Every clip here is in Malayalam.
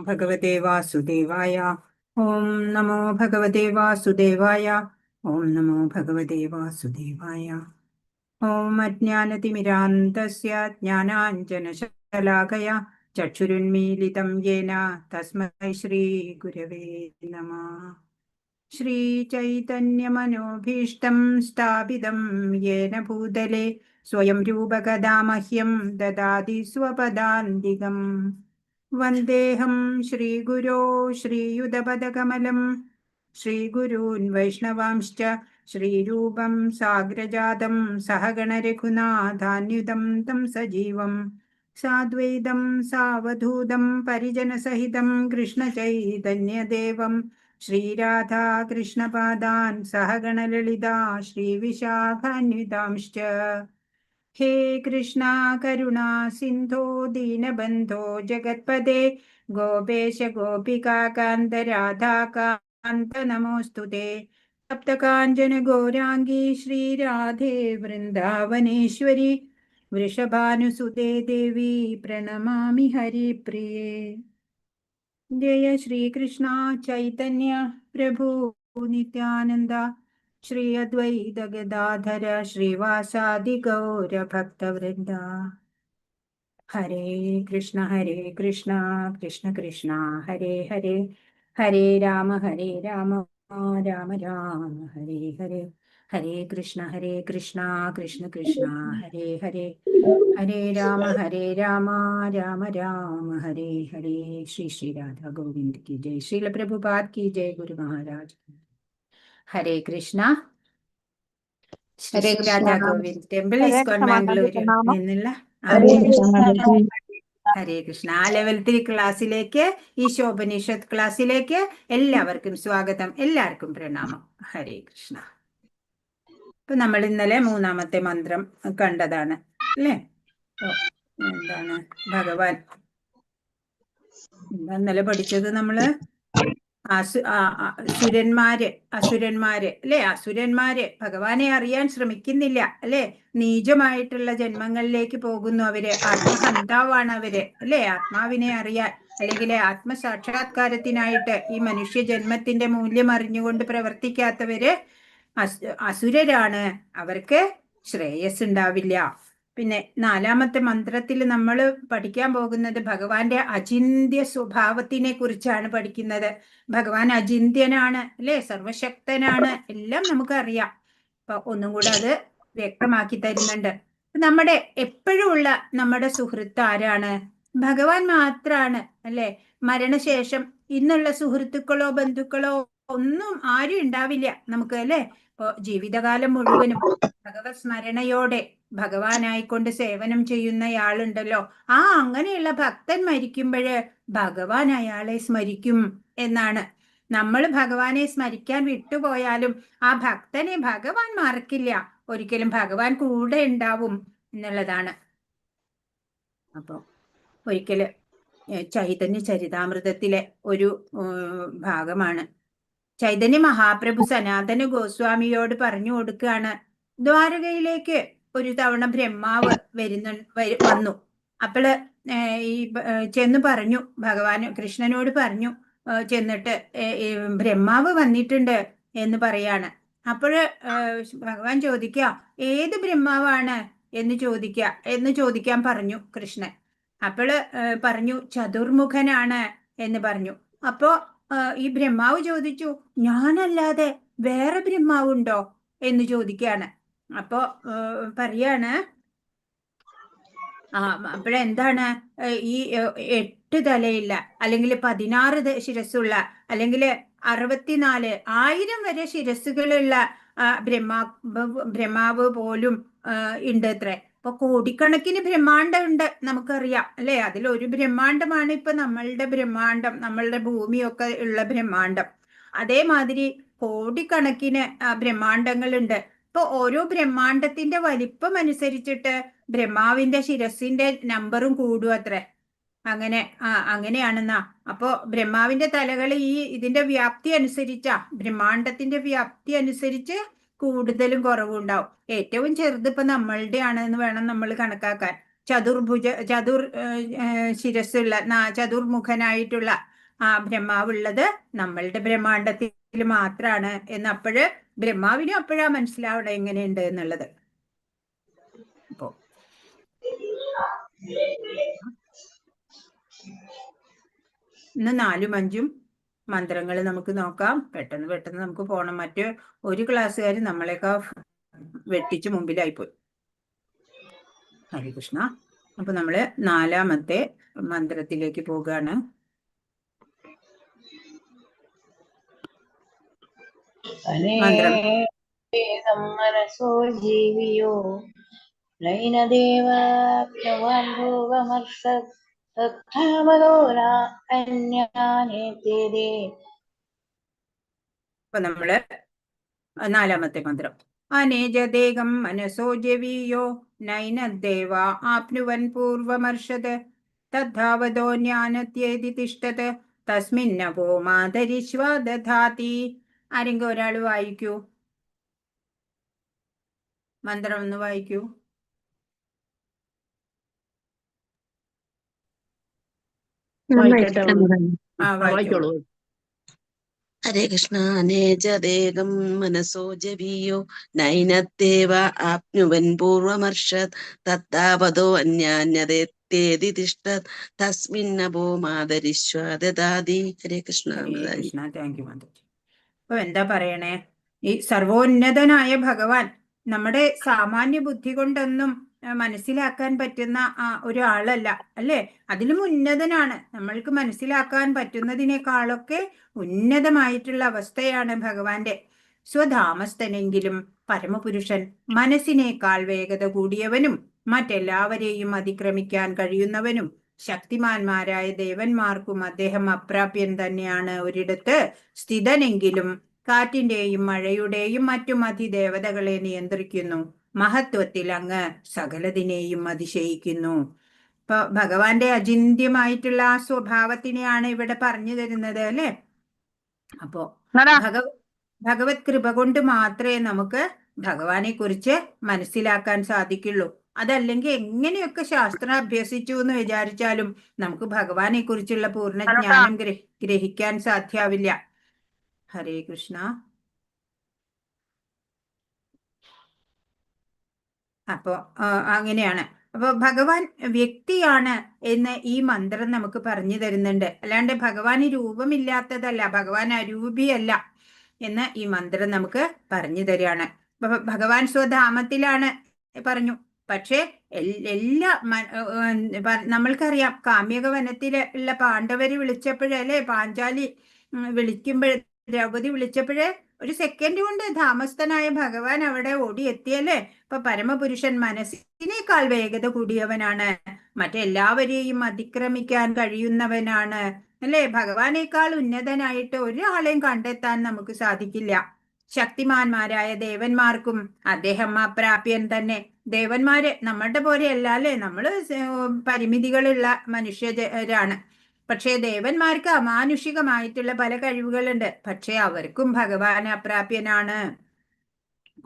ഭഗവതേ വാസുദേവായ. ഓം നമോ ഭഗവതേ വാസുദേവായ. ഓം നമോ ഭഗവതേ വാസുദേവായ. ഓം അജ്ഞാനതിമിരാന്തസ്യ ജ്ഞാനാഞ്ജനശലാകയ ചക്ഷുരുന്മീലിതം യേന തസ്മൈ ശ്രീ ഗുരവേ നമഃ. ശ്രീചൈതന്യമനോഭീഷ്ടം സ്ഥാപിതം യേന ഭൂതലേ സ്വയം രൂപകഥാ മഹ്യം ദദാതി സ്വപദാന്തികം. വന്ദേഹം ശ്രീഗുരോ ശ്രീയുതപദകമലം ശ്രീഗുരൂൻ വൈഷ്ണവാംശ്ച ശ്രീരൂപം സാഗ്രജാതം സഹഗണരഘുനാഥാന്യുതം തം സജീവം സാദ്വൈതം സാവധൂതം പരിജനസഹിതം കൃഷ്ണചൈതന്യദേവം ശ്രീരാധാകൃഷ്ണപാദാൻ സഹഗണലളിതാ ശ്രീവിശാഖാന്വിതാംശ്ച. ഹേ കൃഷ്ണ കരുണാ സിന്ധോ ദീനബന്ധോ ജഗത്പദേ ഗോപേശ ഗോപികാകാന്ത രാധാകാന്ത നമോസ്തുതേ. സപ്തകാഞ്ചന ഗൗരാംഗീ ശ്രീരാധേ വൃന്ദാവനേശ്വരി വൃഷഭാനുസുതേ ദേവി പ്രണമാമി ഹരിപ്രിയേ. ജയ ശ്രീകൃഷ്ണ ചൈതന്യ പ്രഭു നിത്യാനന്ദ ശ്രീ അദ്വൈത ഗദാധര ശ്രീവാസാദി ഗൗര ഭക്തവൃന്ദ. ഹരേ കൃഷ്ണ കൃഷ്ണ കൃഷ്ണ ഹരേ ഹരേ, ഹരേ രാമ രാമ രാമ ഹരേ ഹരേ. ഹരേ കൃഷ്ണ കൃഷ്ണ കൃഷ്ണ ഹരേ ഹരേ, ഹരേ രാമ രാമ രാമ ഹരേ ഹരേ. ശ്രീ ശ്രീ രാധാ ഗോവിന്ദ് की जय, श्रील प्रभुपाद की जय, गुरु महाराज की. ഹരേ കൃഷ്ണ. ശ്രീ രാധാ ഗോവിന്ദ് ടെമ്പിൾ ഇസ്കോൺ ബാംഗ്ലൂരിൽ നിന്നുള്ള ഹരേ കൃഷ്ണ. ആ ലെവൽ 3 ക്ലാസ്സിലേക്ക്, ഈ ശോഭനിഷത്ത് ക്ലാസ്സിലേക്ക് എല്ലാവർക്കും സ്വാഗതം, എല്ലാവർക്കും പ്രണാമം. ഹരേ കൃഷ്ണ. ഇപ്പൊ നമ്മൾ ഇന്നലെ 3ാമത്തെ മന്ത്രം കണ്ടതാണ് അല്ലേ? എന്താണ് ഭഗവാൻ ഇന്നലെ പഠിച്ചത്? നമ്മള് അസുരന്മാര് അല്ലെ? അസുരന്മാര് ഭഗവാനെ അറിയാൻ ശ്രമിക്കുന്നില്ല അല്ലെ? നീചമായിട്ടുള്ള ജന്മങ്ങളിലേക്ക് പോകുന്നു അവര്. ആത്മഹന്താവാണ് അവര് അല്ലെ? ആത്മാവിനെ അറിയാൻ, അല്ലെങ്കിൽ ആത്മസാക്ഷാത്കാരത്തിനായിട്ട് ഈ മനുഷ്യ ജന്മത്തിന്റെ മൂല്യം അറിഞ്ഞുകൊണ്ട് പ്രവർത്തിക്കാത്തവര് അസുരരാണ്. അവർക്ക് ശ്രേയസ് ഉണ്ടാവില്ല. പിന്നെ 4ാമത്തെ മന്ത്രത്തിൽ നമ്മൾ പഠിക്കാൻ പോകുന്നത് ഭഗവാന്റെ അചിന്ത്യ സ്വഭാവത്തിനെ കുറിച്ചാണ് പഠിക്കുന്നത്. ഭഗവാൻ അചിന്ത്യനാണ് അല്ലെ? സർവശക്തനാണ്, എല്ലാം നമുക്കറിയാം. അപ്പൊ ഒന്നും കൂടെ അത് വ്യക്തമാക്കി തരുന്നുണ്ട്. നമ്മുടെ എപ്പോഴും ഉള്ള നമ്മുടെ സുഹൃത്ത് ആരാണ്? ഭഗവാൻ മാത്രാണ് അല്ലെ? മരണശേഷം ഇന്നുള്ള സുഹൃത്തുക്കളോ ബന്ധുക്കളോ ഒന്നും ആരും ഉണ്ടാവില്ല നമുക്ക് അല്ലെ? ഇപ്പൊ ജീവിതകാലം മുഴുവനും ഭഗവത് സ്മരണയോടെ ഭഗവാനായിക്കൊണ്ട് സേവനം ചെയ്യുന്നയാളുണ്ടല്ലോ, അങ്ങനെയുള്ള ഭക്തൻ മരിക്കുമ്പോഴ് ഭഗവാൻ അയാളെ സ്മരിക്കും എന്നാണ്. നമ്മൾ ഭഗവാനെ സ്മരിക്കാൻ വിട്ടുപോയാലും ആ ഭക്തനെ ഭഗവാൻ മറക്കില്ല, ഒരിക്കലും ഭഗവാൻ കൂടെ ഉണ്ടാവും എന്നുള്ളതാണ്. അപ്പൊ ഒരിക്കല് ചൈതന്യ ചരിതാമൃതത്തിലെ ഒരു ഭാഗമാണ്. ചൈതന്യ മഹാപ്രഭു സനാതന ഗോസ്വാമിയോട് പറഞ്ഞു കൊടുക്കുകയാണ്, ദ്വാരകയിലേക്ക് ഒരു തവണ ബ്രഹ്മാവ് വന്നു. അപ്പോള് ഈ ചെന്ന് പറഞ്ഞു, ഭഗവാൻ കൃഷ്ണനോട് പറഞ്ഞു, ചെന്നിട്ട് ബ്രഹ്മാവ് വന്നിട്ടുണ്ട് എന്ന് പറയാണ്. അപ്പോഴ് ഭഗവാൻ ചോദിക്കുക, ഏത് ബ്രഹ്മാവാണ് എന്ന് ചോദിക്കാൻ പറഞ്ഞു കൃഷ്ണൻ. അപ്പോള് പറഞ്ഞു, ചതുർമുഖനാണ് എന്ന് പറഞ്ഞു. അപ്പോ ഈ ബ്രഹ്മാവ് ചോദിച്ചു, ഞാനല്ലാതെ വേറെ ബ്രഹ്മാവുണ്ടോ എന്ന് ചോദിക്കുകയാണ്. അപ്പോ പറയാണ്, അപ്പോഴെന്താണ് ഈ 8 തലയില്ല, അല്ലെങ്കിൽ 16 ശിരസ്സുള്ള, അല്ലെങ്കിൽ 64,000 വരെ ശിരസ്സുകളുള്ള ബ്രഹ്മാവ് പോലും ഉണ്ട് അത്രേ. അപ്പൊ കോടിക്കണക്കിന് ബ്രഹ്മാണ്ടം ഉണ്ട് നമുക്കറിയാം അല്ലെ? അതിലൊരു ബ്രഹ്മാണ്ടമാണ് ഇപ്പൊ നമ്മളുടെ ബ്രഹ്മാണ്ടം, നമ്മളുടെ ഭൂമിയൊക്കെ ഉള്ള ബ്രഹ്മാണ്ടം. അതേമാതിരി കോടിക്കണക്കിന് ബ്രഹ്മാണ്ടങ്ങളുണ്ട്. ഇപ്പൊ ഓരോ ബ്രഹ്മാണ്ടത്തിന്റെ വലിപ്പം അനുസരിച്ചിട്ട് ബ്രഹ്മാവിന്റെ ശിരസിന്റെ നമ്പറും കൂടും അത്രേ. അങ്ങനെയാണെന്നാ. അപ്പോ ബ്രഹ്മാവിന്റെ തലകൾ ഇതിന്റെ വ്യാപ്തി അനുസരിച്ചാ, ബ്രഹ്മാണ്ടത്തിന്റെ വ്യാപ്തി അനുസരിച്ച് കൂടുതലും കുറവും ഉണ്ടാവും. ഏറ്റവും ചെറുത് ഇപ്പൊ നമ്മളുടെ ആണെന്ന് വേണം നമ്മൾ കണക്കാക്കാൻ. ചതുർ ശിരസ്സുള്ള ചതുർമുഖനായിട്ടുള്ള ആ ബ്രഹ്മാവുള്ളത് നമ്മളുടെ ബ്രഹ്മാണ്ടത്തിൽ മാത്രാണ് എന്ന് അപ്പോഴ് ബ്രഹ്മാവിനും അപ്പോഴാ മനസ്സിലാവണം എങ്ങനെയുണ്ട് എന്നുള്ളത്. അപ്പോ ഇന്ന് 4ഉം 5ഉം മന്ത്രങ്ങൾ നമുക്ക് നോക്കാം. പെട്ടെന്ന് നമുക്ക് പോണം. മറ്റ് ഒരു ക്ലാസ്സുകാർ നമ്മളെക്കാ വെട്ടിച്ച് മുമ്പിലായിപ്പോയി. ഹരികൃഷ്ണ. അപ്പൊ നമ്മള് 4ാമത്തെ മന്ത്രത്തിലേക്ക് പോകാണ്. മന്ത്രം. മനസോ ജീവിയോ അപ്പൊ നമ്മള് 4ാമത്തെ മന്ത്രം. അനേജദേഹം മനസോ ജവീയോ നൈനദേവ ആപ്നുവൻ പൂർവമർഷത് തദ്ധാവതോ ജ്ഞാനത്യേതി തിഷ്ഠത് തസ്മിന്നവോ മാതരിശ്വ ദധാതി. ആരെങ്കിലും ഒരാൾ വായിക്കൂ, മന്ത്രം ഒന്ന് വായിക്കൂ. വായിച്ചോളൂ. ഹരേ കൃഷ്ണ. അനേജദേഹം മനസോ ജവീയോ നൈനദേവ ആപ്നുവൻ പൂർവമർഷത് തത്താവതോ അന്യാന്യതേതി തിഷ്ഠത് തസ്മിന്നഭോ മാതരിശ്വ ദദാതി. ഹരേ കൃഷ്ണ. ഹരേ കൃഷ്ണ. Thank you Mataji. അപ്പൊ എന്താ പറയണേ? ഈ സർവോന്നതനായ ഭഗവാൻ നമ്മുടെ സാമാന്യ ബുദ്ധി കൊണ്ടൊന്നും മനസ്സിലാക്കാൻ പറ്റുന്ന ഒരാളല്ല, അല്ലേ? അതിലും ഉന്നതനാണ്. നമ്മൾക്ക് മനസ്സിലാക്കാൻ പറ്റുന്നതിനേക്കാളൊക്കെ ഉന്നതമായിട്ടുള്ള അവസ്ഥയാണ് ഭഗവാന്റെ. സ്വധാമസ്ഥനെങ്കിലും പരമപുരുഷൻ, മനസ്സിനേക്കാൾ വേഗത കൂടിയവനും മറ്റെല്ലാവരെയും അതിക്രമിക്കാൻ കഴിയുന്നവനും ശക്തിമാന്മാരായ ദേവന്മാർക്കും അദ്ദേഹം അപ്രാപ്യൻ തന്നെയാണ്. ഒരിടത്ത് സ്ഥിതനെങ്കിലും കാറ്റിന്റെയും മഴയുടെയും മറ്റു അധിദേവതകളെ നിയന്ത്രിക്കുന്നു. മഹത്വത്തിൽ അങ്ങ് സകലതിനെയും അതിശയിക്കുന്നു. ഇപ്പൊ ഭഗവാന്റെ അചിന്ത്യമായിട്ടുള്ള ആ സ്വഭാവത്തിനെയാണ് ഇവിടെ പറഞ്ഞു തരുന്നത്, അല്ലെ? അപ്പോ ഭഗവത് കൃപ കൊണ്ട് മാത്രമേ നമുക്ക് ഭഗവാനെ കുറിച്ച് മനസ്സിലാക്കാൻ സാധിക്കുള്ളൂ. അതല്ലെങ്കിൽ എങ്ങനെയൊക്കെ ശാസ്ത്രം അഭ്യസിച്ചു എന്ന് വിചാരിച്ചാലും നമുക്ക് ഭഗവാനെ കുറിച്ചുള്ള പൂർണ്ണ ജ്ഞാനം ഗ്രഹിക്കാൻ സാധ്യാവില്ല. ഹരേ കൃഷ്ണ. അപ്പോ അങ്ങനെയാണ്. അപ്പൊ ഭഗവാൻ വ്യക്തിയാണ് എന്ന് ഈ മന്ത്രം നമുക്ക് പറഞ്ഞു തരുന്നുണ്ട്. അല്ലാണ്ട് ഭഗവാന് രൂപമില്ലാത്തതല്ല, ഭഗവാൻ അരൂപിയല്ല എന്ന് ഈ മന്ത്രം നമുക്ക് പറഞ്ഞു തരികയാണ്. ഭഗവാൻ സ്വധാമത്തിലാണ് പറഞ്ഞു. പക്ഷെ എല്ലാ നമ്മൾക്കറിയാം, കാമ്യക വനത്തില് ഉള്ള പാണ്ഡവര് വിളിച്ചപ്പോഴല്ലേ, പാഞ്ചാലി വിളിക്കുമ്പോൾ, ദ്രൗപദി വിളിച്ചപ്പോഴേ ഒരു സെക്കൻഡ് കൊണ്ട് ധാമസ്ഥനായ ഭഗവാൻ അവിടെ ഓടിയെത്തിയല്ലേ. ഇപ്പൊ പരമപുരുഷൻ മനസ്സിനേക്കാൾ വേഗത കൂടിയവനാണ്, മറ്റെല്ലാവരെയും അതിക്രമിക്കാൻ കഴിയുന്നവനാണ്, അല്ലേ? ഭഗവാനേക്കാൾ ഉന്നതനായിട്ട് ഒരാളെയും കണ്ടെത്താൻ നമുക്ക് സാധിക്കില്ല. ശക്തിമാന്മാരായ ദേവന്മാർക്കും അദ്ദേഹം അപ്രാപ്യൻ തന്നെ. ദേവന്മാര് നമ്മളുടെ പോലെയല്ല, അല്ലേ? നമ്മള് പരിമിതികളുള്ള മനുഷ്യരാണ്. പക്ഷേ ദേവന്മാർക്ക് അമാനുഷികമായിട്ടുള്ള പല കഴിവുകളുണ്ട്. പക്ഷെ അവർക്കും ഭഗവാൻ അപ്രാപ്യനാണ്.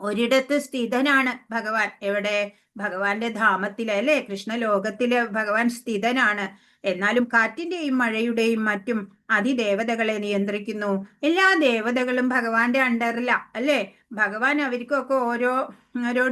ഒരിടത്ത് സ്ഥിതനാണ് ഭഗവാൻ. എവിടെ? ഭഗവാന്റെ ധാമത്തില്, അല്ലെ? കൃഷ്ണലോകത്തില് ഭഗവാൻ സ്ഥിതനാണ്. എന്നാലും കാറ്റിന്റെയും മഴയുടെയും മറ്റും അതിദേവതകളെ നിയന്ത്രിക്കുന്നു. എല്ലാ ദേവതകളും ഭഗവാന്റെ അണ്ടറില, അല്ലേ? ഭഗവാൻ അവർക്കൊക്കെ ഓരോ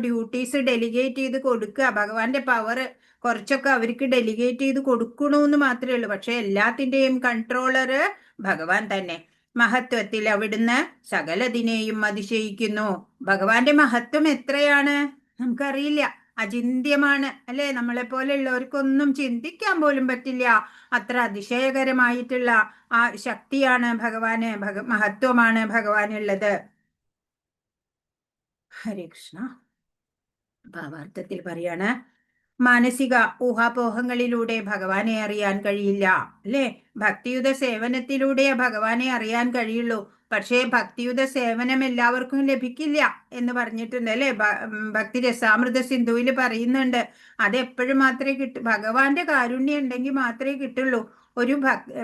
ഡ്യൂട്ടീസ് ഡെലിഗേറ്റ് ചെയ്ത് കൊടുക്കുക. ഭഗവാന്റെ പവർ കുറച്ചൊക്കെ അവർക്ക് ഡെലിഗേറ്റ് ചെയ്ത് കൊടുക്കണമെന്ന് മാത്രമേ ഉള്ളൂ. പക്ഷെ എല്ലാത്തിന്റെയും കൺട്രോളറ് ഭഗവാൻ തന്നെ. മഹത്വത്തിൽ അവിടുന്ന് സകലതിനെയും അതിശയിക്കുന്നു. ഭഗവാന്റെ മഹത്വം എത്രയാണ് നമുക്കറിയില്ല, അചിന്ത്യമാണ്, അല്ലെ? നമ്മളെ പോലെയുള്ളവർക്കൊന്നും ചിന്തിക്കാൻ പോലും പറ്റില്ല. അത്ര അതിശയകരമായിട്ടുള്ള ആ ശക്തിയാണ് ഭഗവാന്, മഹത്വമാണ് ഭഗവാനുള്ളത്. ഹരേ കൃഷ്ണ. ഭാവാർത്ഥത്തിൽ പറയാണ്, മാനസിക ഊഹാപോഹങ്ങളിലൂടെ ഭഗവാനെ അറിയാൻ കഴിയില്ല, അല്ലെ? ഭക്തിയുത സേവനത്തിലൂടെ ഭഗവാനെ അറിയാൻ കഴിയുള്ളൂ. പക്ഷേ ഭക്തിയുത സേവനം എല്ലാവർക്കും ലഭിക്കില്ല എന്ന് പറഞ്ഞിട്ടുണ്ട്, അല്ലെ? ഭക്തി രസാമൃത സിന്ധുവിൽ പറയുന്നുണ്ട്. അതെപ്പോഴും മാത്രമേ കിട്ടൂ, ഭഗവാന്റെ കാരുണ്യം ഉണ്ടെങ്കിൽ മാത്രമേ കിട്ടുള്ളൂ. ഒരു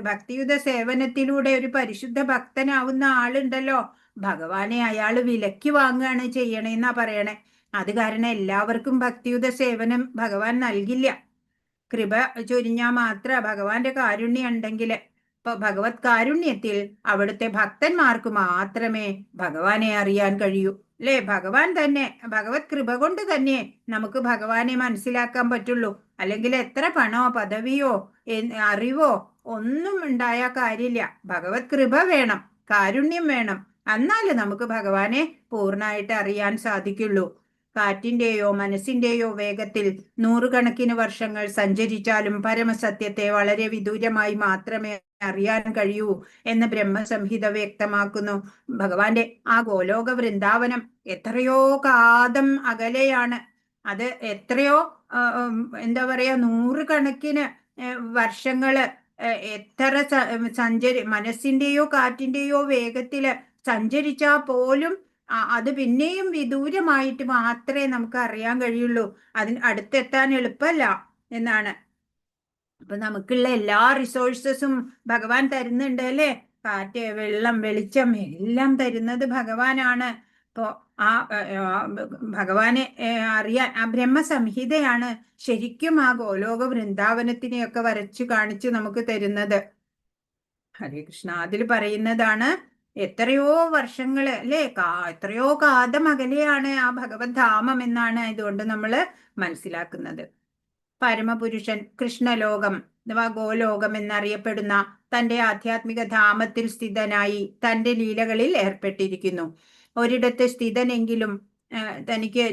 ഭക്തിയുത സേവനത്തിലൂടെ ഒരു പരിശുദ്ധ ഭക്തനാവുന്ന ആളുണ്ടല്ലോ, ഭഗവാനെ അയാള് വിലക്കി വാങ്ങുകയാണ് ചെയ്യണേന്നാ പറയണേ. അത് കാരണം എല്ലാവർക്കും ഭക്തിയുത സേവനം ഭഗവാൻ നൽകില്ല. കൃപ ചൊരിഞ്ഞാൽ മാത്ര, ഭഗവാന്റെ കാരുണ്യം ഉണ്ടെങ്കിൽ. ഇപ്പൊ ഭഗവത് കാരുണ്യത്തിൽ അവിടുത്തെ ഭക്തന്മാർക്ക് മാത്രമേ ഭഗവാനെ അറിയാൻ കഴിയൂ, അല്ലെ? ഭഗവാൻ തന്നെ, ഭഗവത് കൃപ കൊണ്ട് തന്നെ നമുക്ക് ഭഗവാനെ മനസ്സിലാക്കാൻ പറ്റുള്ളൂ. അല്ലെങ്കിൽ എത്ര പണോ പദവിയോ അറിവോ ഒന്നും ഉണ്ടായ കാര്യമില്ല. ഭഗവത് കൃപ വേണം, കാരുണ്യം വേണം. എന്നാലേ നമുക്ക് ഭഗവാനെ പൂർണ്ണമായിട്ട് അറിയാൻ സാധിക്കുള്ളൂ. കാറ്റിന്റെയോ മനസ്സിന്റെയോ വേഗത്തിൽ നൂറുകണക്കിന് വർഷങ്ങൾ സഞ്ചരിച്ചാലും പരമസത്യത്തെ വളരെ വിദൂരമായി മാത്രമേ അറിയാൻ കഴിയൂ എന്ന് ബ്രഹ്മസംഹിത വ്യക്തമാക്കുന്നു. ഭഗവാന്റെ ആ ഗോലോക വൃന്ദാവനം എത്രയോ കാതം അകലെയാണ്. അത് എത്രയോ എന്താ പറയാ, നൂറുകണക്കിന് വർഷങ്ങള് എത്ര മനസ്സിന്റെയോ കാറ്റിന്റെയോ വേഗത്തില് സഞ്ചരിച്ചാൽ പോലും അത് പിന്നെയും വിദൂരമായിട്ട് മാത്രമേ നമുക്ക് അറിയാൻ കഴിയുള്ളൂ. അതിന് അടുത്തെത്താൻ എളുപ്പമല്ല എന്നാണ്. അപ്പൊ നമുക്കുള്ള എല്ലാ റിസോഴ്സസും ഭഗവാൻ തരുന്നുണ്ട്, അല്ലേ? കാറ്റ്, വെള്ളം, വെളിച്ചം എല്ലാം തരുന്നത് ഭഗവാനാണ്. ഇപ്പോ ആ ഭഗവാനെ അറിയാൻ ആ ബ്രഹ്മസംഹിതയാണ് ശരിക്കും ആ ഗോലോക വൃന്ദാവനത്തിനെയൊക്കെ വരച്ചു കാണിച്ചു നമുക്ക് തരുന്നത്. ഹരേ കൃഷ്ണ. അതിൽ പറയുന്നതാണ് എത്രയോ വർഷങ്ങള്, അല്ലെ? എത്രയോ കാതം അകലെയാണ് ആ ഭഗവത് ധാമം എന്നാണ് ഇതുകൊണ്ട് നമ്മൾ മനസ്സിലാക്കുന്നത്. പരമപുരുഷൻ കൃഷ്ണലോകം അഥവാ ഗോലോകം എന്നറിയപ്പെടുന്ന തന്റെ ആധ്യാത്മിക ധാമത്തിൽ സ്ഥിതനായി തന്റെ ലീലകളിൽ ഏർപ്പെട്ടിരിക്കുന്നു. ഒരിടത്ത് സ്ഥിതനെങ്കിലും തനിക്ക്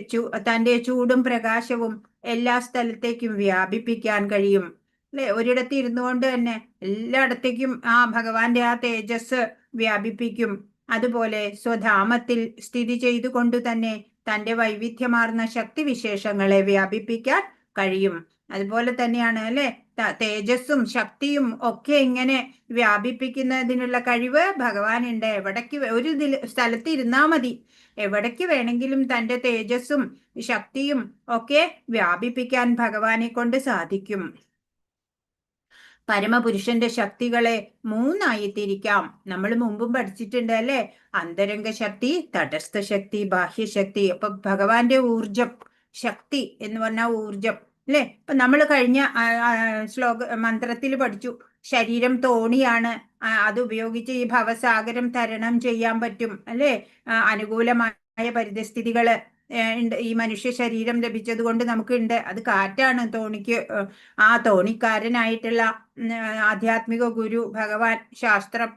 തന്റെ ചൂടും പ്രകാശവും എല്ലാ സ്ഥലത്തേക്കും വ്യാപിപ്പിക്കാൻ കഴിയും, അല്ലെ? ഒരിടത്ത് ഇരുന്നു കൊണ്ട് തന്നെ എല്ലായിടത്തേക്കും ആ ഭഗവാന്റെ ആ തേജസ് വ്യാപിപ്പിക്കും. അതുപോലെ സ്വധാമത്തിൽ സ്ഥിതി ചെയ്തുകൊണ്ട് തന്നെ തന്റെ വൈവിധ്യമാർന്ന ശക്തിവിശേഷങ്ങളെ വ്യാപിപ്പിക്കാൻ കഴിയും. അതുപോലെ തന്നെയാണ്, അല്ലെ? തേജസ്സും ശക്തിയും ഒക്കെ ഇങ്ങനെ വ്യാപിപ്പിക്കുന്നതിനുള്ള കഴിവ് ഭഗവാനുണ്ട്. എവിടേക്ക് ഒരു സ്ഥലത്ത് ഇരുന്നാ മതി, എവിടേക്ക് വേണമെങ്കിലും തന്റെ തേജസ്സും ശക്തിയും ഒക്കെ വ്യാപിപ്പിക്കാൻ ഭഗവാനെ കൊണ്ട് സാധിക്കും. പരമപുരുഷന്റെ ശക്തികളെ മൂന്നായി തിരിക്കാം. നമ്മൾ മുമ്പും പഠിച്ചിട്ടുണ്ട്, അല്ലെ? അന്തരംഗ ശക്തി, തടസ്ഥ ശക്തി, ബാഹ്യശക്തി. അപ്പൊ ഭഗവാന്റെ ഊർജം, ശക്തി എന്ന് പറഞ്ഞാൽ ഊർജം, അല്ലെ? ഇപ്പൊ നമ്മൾ കഴിഞ്ഞ മന്ത്രത്തിൽ പഠിച്ചു, ശരീരം തോണിയാണ്, അത് ഉപയോഗിച്ച് ഈ ഭവസാഗരം തരണം ചെയ്യാൻ പറ്റും, അല്ലെ? അനുകൂലമായ പരിതസ്ഥിതികള് ഈ മനുഷ്യ ശരീരം ലഭിച്ചത് കൊണ്ട് നമുക്കുണ്ട്. അത് കാറ്റാണ് തോണിക്ക്. ആ തോണിക്കാരനായിട്ടുള്ള ആധ്യാത്മിക ഗുരു, ഭഗവാൻ, ശാസ്ത്രം,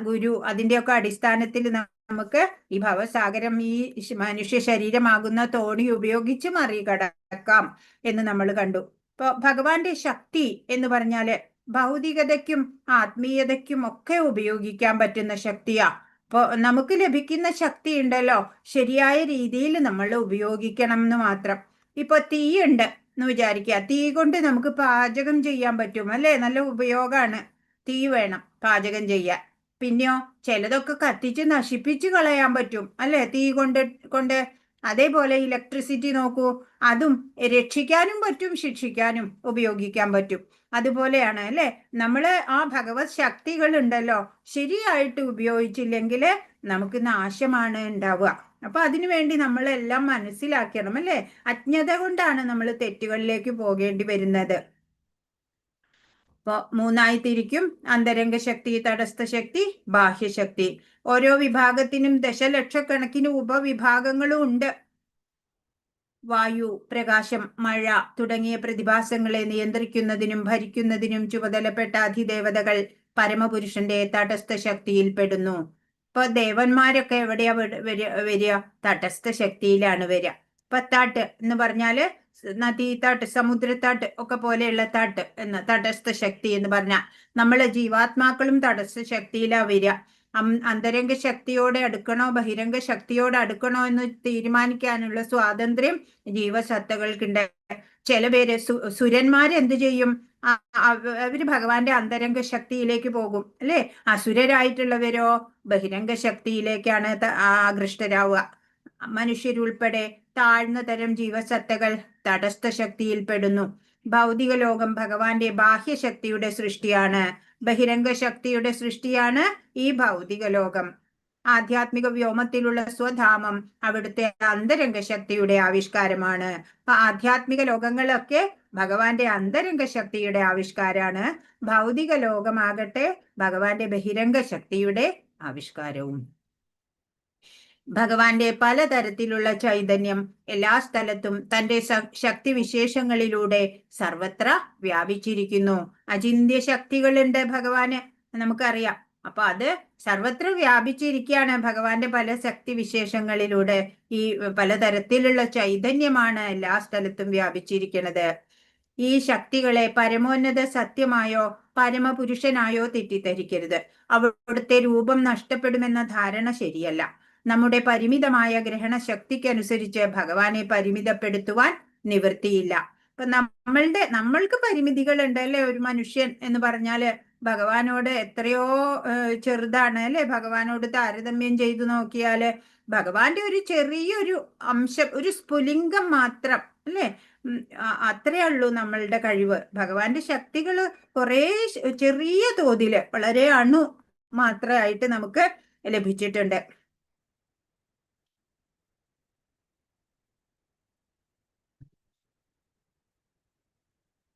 ഗുരു, അതിന്റെയൊക്കെ അടിസ്ഥാനത്തിൽ നമുക്ക് ഈ ഭവസാഗരം ഈ മനുഷ്യ ശരീരമാകുന്ന തോണി ഉപയോഗിച്ച് മറികടക്കാം എന്ന് നമ്മൾ കണ്ടു. ഇപ്പൊ ഭഗവാന്റെ ശക്തി എന്ന് പറഞ്ഞാല് ഭൗതികതയ്ക്കും ആത്മീയതയ്ക്കും ഒക്കെ ഉപയോഗിക്കാൻ പറ്റുന്ന ശക്തിയാ. അപ്പൊ നമുക്ക് ലഭിക്കുന്ന ശക്തി ഉണ്ടല്ലോ, ശരിയായ രീതിയിൽ നമ്മൾ ഉപയോഗിക്കണം എന്ന് മാത്രം. ഇപ്പൊ തീയുണ്ട് എന്ന് വിചാരിക്കുക, തീ കൊണ്ട് നമുക്ക് പാചകം ചെയ്യാൻ പറ്റും, അല്ലെ? നല്ല ഉപയോഗമാണ്. തീ വേണം പാചകം ചെയ്യാൻ. പിന്നെയോ ചിലതൊക്കെ കത്തിച്ച് നശിപ്പിച്ച് കളയാൻ പറ്റും, അല്ലെ? തീ കൊണ്ട് അതേപോലെ ഇലക്ട്രിസിറ്റി നോക്കൂ, അതും രക്ഷിക്കാനും പറ്റും, ശിക്ഷിക്കാനും ഉപയോഗിക്കാൻ പറ്റും. അതുപോലെയാണ്, അല്ലെ? നമ്മള് ആ ഭഗവത് ശക്തികൾ ഉണ്ടല്ലോ, ശരിയായിട്ട് ഉപയോഗിച്ചില്ലെങ്കിൽ നമുക്ക് നാശമാണ് ഉണ്ടാവുക. അപ്പൊ അതിനുവേണ്ടി നമ്മളെല്ലാം മനസ്സിലാക്കണം, അല്ലെ? അജ്ഞത കൊണ്ടാണ് നമ്മൾ തെറ്റുകളിലേക്ക് പോകേണ്ടി വരുന്നത്. അപ്പൊ മൂന്നായി തിരിക്കും: അന്തരംഗ ശക്തി, തടസ്ഥ ശക്തി, ബാഹ്യശക്തി. ഓരോ വിഭാഗത്തിനും ദശലക്ഷക്കണക്കിന് ഉപവിഭാഗങ്ങളും ഉണ്ട്. വായു, പ്രകാശം, മഴ തുടങ്ങിയ പ്രതിഭാസങ്ങളെ നിയന്ത്രിക്കുന്നതിനും ഭരിക്കുന്നതിനും ചുമതലപ്പെട്ട അധിദേവതകൾ പരമപുരുഷന്റെ തടസ്ഥ ശക്തിയിൽ പെടുന്നു. ഇപ്പൊ ദേവന്മാരൊക്കെ എവിടെയാ വരിക? തടസ്ഥ ശക്തിയിലാണ് വരിക. ഇപ്പൊ താട്ട് എന്ന് പറഞ്ഞാല് നദീതാട്ട്, സമുദ്രത്താട്ട് ഒക്കെ പോലെയുള്ള താട്ട് എന്ന് തടസ്ഥ ശക്തി എന്ന് പറഞ്ഞാൽ നമ്മള് ജീവാത്മാക്കളും തടസ്ഥ ശക്തിയിലാ വരിക. അന്തരംഗ ശക്തിയോടെ അടുക്കണോ ബഹിരംഗ ശക്തിയോടെ അടുക്കണോ എന്ന് തീരുമാനിക്കാനുള്ള സ്വാതന്ത്ര്യം ജീവസത്തകൾക്കുണ്ട്. ചില പേര് സുരന്മാരെന്ത് ചെയ്യും? അവര് ഭഗവാന്റെ അന്തരംഗ ശക്തിയിലേക്ക് പോകും, അല്ലെ? അസുരരായിട്ടുള്ളവരോ ബഹിരംഗ ശക്തിയിലേക്കാണ് ആകൃഷ്ടരാവുക. മനുഷ്യരുൾപ്പെടെ താഴ്ന്ന തരം ജീവസത്തകൾ തടസ്ഥ ശക്തിയിൽ പെടുന്നു. ഭൗതിക ലോകം ഭഗവാന്റെ ബാഹ്യശക്തിയുടെ സൃഷ്ടിയാണ്. ബഹിരംഗ ശക്തിയുടെ സൃഷ്ടിയാണ് ഈ ഭൗതിക ലോകം. ആധ്യാത്മിക വ്യോമത്തിലുള്ള സ്വധാമം അവിടുത്തെ അന്തരംഗ ശക്തിയുടെ ആവിഷ്കാരമാണ്. അപ്പൊ ആധ്യാത്മിക ലോകങ്ങളൊക്കെ ഭഗവാന്റെ അന്തരംഗ ശക്തിയുടെ ആവിഷ്കാരാണ്. ഭൗതിക ലോകമാകട്ടെ ഭഗവാന്റെ ബഹിരംഗ ശക്തിയുടെ ആവിഷ്കാരവും. ഭഗവാന്റെ പലതരത്തിലുള്ള ചൈതന്യം എല്ലാ സ്ഥലത്തും തന്റെ ശക്തി വിശേഷങ്ങളിലൂടെ സർവത്ര വ്യാപിച്ചിരിക്കുന്നു. അചിന്ത്യ ശക്തികളുണ്ട് ഭഗവാന്, നമുക്കറിയാം. അപ്പൊ അത് സർവത്ര വ്യാപിച്ചിരിക്കുകയാണ് ഭഗവാന്റെ പല ശക്തി വിശേഷങ്ങളിലൂടെ. ഈ പലതരത്തിലുള്ള ചൈതന്യമാണ് എല്ലാ സ്ഥലത്തും വ്യാപിച്ചിരിക്കുന്നത്. ഈ ശക്തികളെ പരമോന്നത സത്യമായോ പരമപുരുഷനായോ തെറ്റിദ്ധരിക്കരുത്. അവിടുത്തെ രൂപം നഷ്ടപ്പെടുമെന്ന ധാരണ ശരിയല്ല. നമ്മുടെ പരിമിതമായ ഗ്രഹണ ശക്തിക്കനുസരിച്ച് ഭഗവാനെ പരിമിതപ്പെടുത്തുവാൻ നിവൃത്തിയില്ല. ഇപ്പൊ നമ്മൾക്ക് പരിമിതികളുണ്ട് അല്ലെ. ഒരു മനുഷ്യൻ എന്ന് പറഞ്ഞാല് ഭഗവാനോട് എത്രയോ ചെറുതാണ് അല്ലെ. ഭഗവാനോട് താരതമ്യം ചെയ്തു നോക്കിയാല് ഭഗവാന്റെ ഒരു ചെറിയൊരു അംശം, ഒരു സ്ഫുലിംഗം മാത്രം അല്ലെ, അത്രേ ഉള്ളൂ നമ്മളുടെ കഴിവ്. ഭഗവാന്റെ ശക്തികള് കുറെ ചെറിയ തോതില് വളരെ അണു മാത്രമായിട്ട് നമുക്ക് ലഭിച്ചിട്ടുണ്ട്.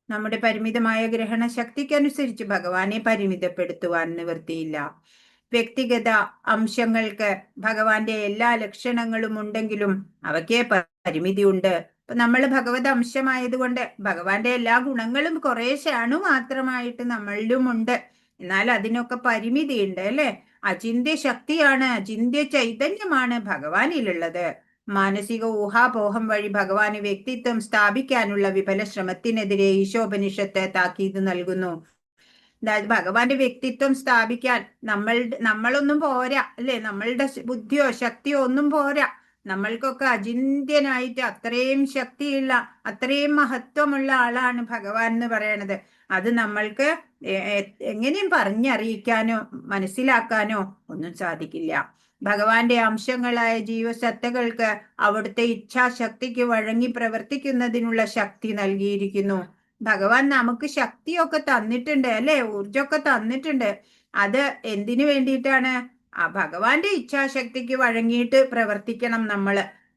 നമ്മുടെ പരിമിതമായ ഗ്രഹണ ശക്തിക്കനുസരിച്ച് ഭഗവാനെ പരിമിതപ്പെടുത്തുവാൻ നിവൃത്തിയില്ല. വ്യക്തിഗത അംശങ്ങൾക്ക് ഭഗവാന്റെ എല്ലാ ലക്ഷണങ്ങളും ഉണ്ടെങ്കിലും അവയ്ക്ക് പരിമിതിയുണ്ട്. ഇപ്പൊ നമ്മൾ ഭഗവത് അംശമായതുകൊണ്ട് ഭഗവാന്റെ എല്ലാ ഗുണങ്ങളും കുറേശ്ശെ അണു മാത്രമായിട്ട് നമ്മളിലും ഉണ്ട്. എന്നാൽ അതിനൊക്കെ പരിമിതിയുണ്ട് അല്ലെ. അചിന്ത്യ ശക്തിയാണ്, അചിന്ത്യ ചൈതന്യമാണ് ഭഗവാനിലുള്ളത്. മാനസിക ഊഹാപോഹം വഴി ഭഗവാന് വ്യക്തിത്വം സ്ഥാപിക്കാനുള്ള വിഫല ശ്രമത്തിനെതിരെ ഈശോപനിഷത്ത് താക്കീത് നൽകുന്നു. അതായത് ഭഗവാന്റെ വ്യക്തിത്വം സ്ഥാപിക്കാൻ നമ്മളൊന്നും പോരാ അല്ലെ. നമ്മളുടെ ബുദ്ധിയോ ശക്തിയോ ഒന്നും പോരാ. നമ്മൾക്കൊക്കെ അചിന്ത്യനായിട്ട് അത്രയും ശക്തിയുള്ള അത്രയും മഹത്വമുള്ള ആളാണ് ഭഗവാൻ എന്ന് പറയണത്. അത് നമ്മൾക്ക് എങ്ങനെയും പറഞ്ഞറിയിക്കാനോ മനസ്സിലാക്കാനോ ഒന്നും സാധിക്കില്ല. ഭഗവാന്റെ അംശങ്ങളായ ജീവസത്തകൾക്ക് അവിടുത്തെ ഇച്ഛാശക്തിക്ക് വഴങ്ങി പ്രവർത്തിക്കുന്നതിനുള്ള ശക്തി നൽകിയിരിക്കുന്നു. ഭഗവാൻ നമുക്ക് ശക്തിയൊക്കെ തന്നിട്ടുണ്ട് അല്ലെ, ഊർജമൊക്കെ തന്നിട്ടുണ്ട്. അത് എന്തിനു വേണ്ടിയിട്ടാണ്? ആ ഭഗവാന്റെ ഇച്ഛാശക്തിക്ക് വഴങ്ങിയിട്ട് പ്രവർത്തിക്കണം.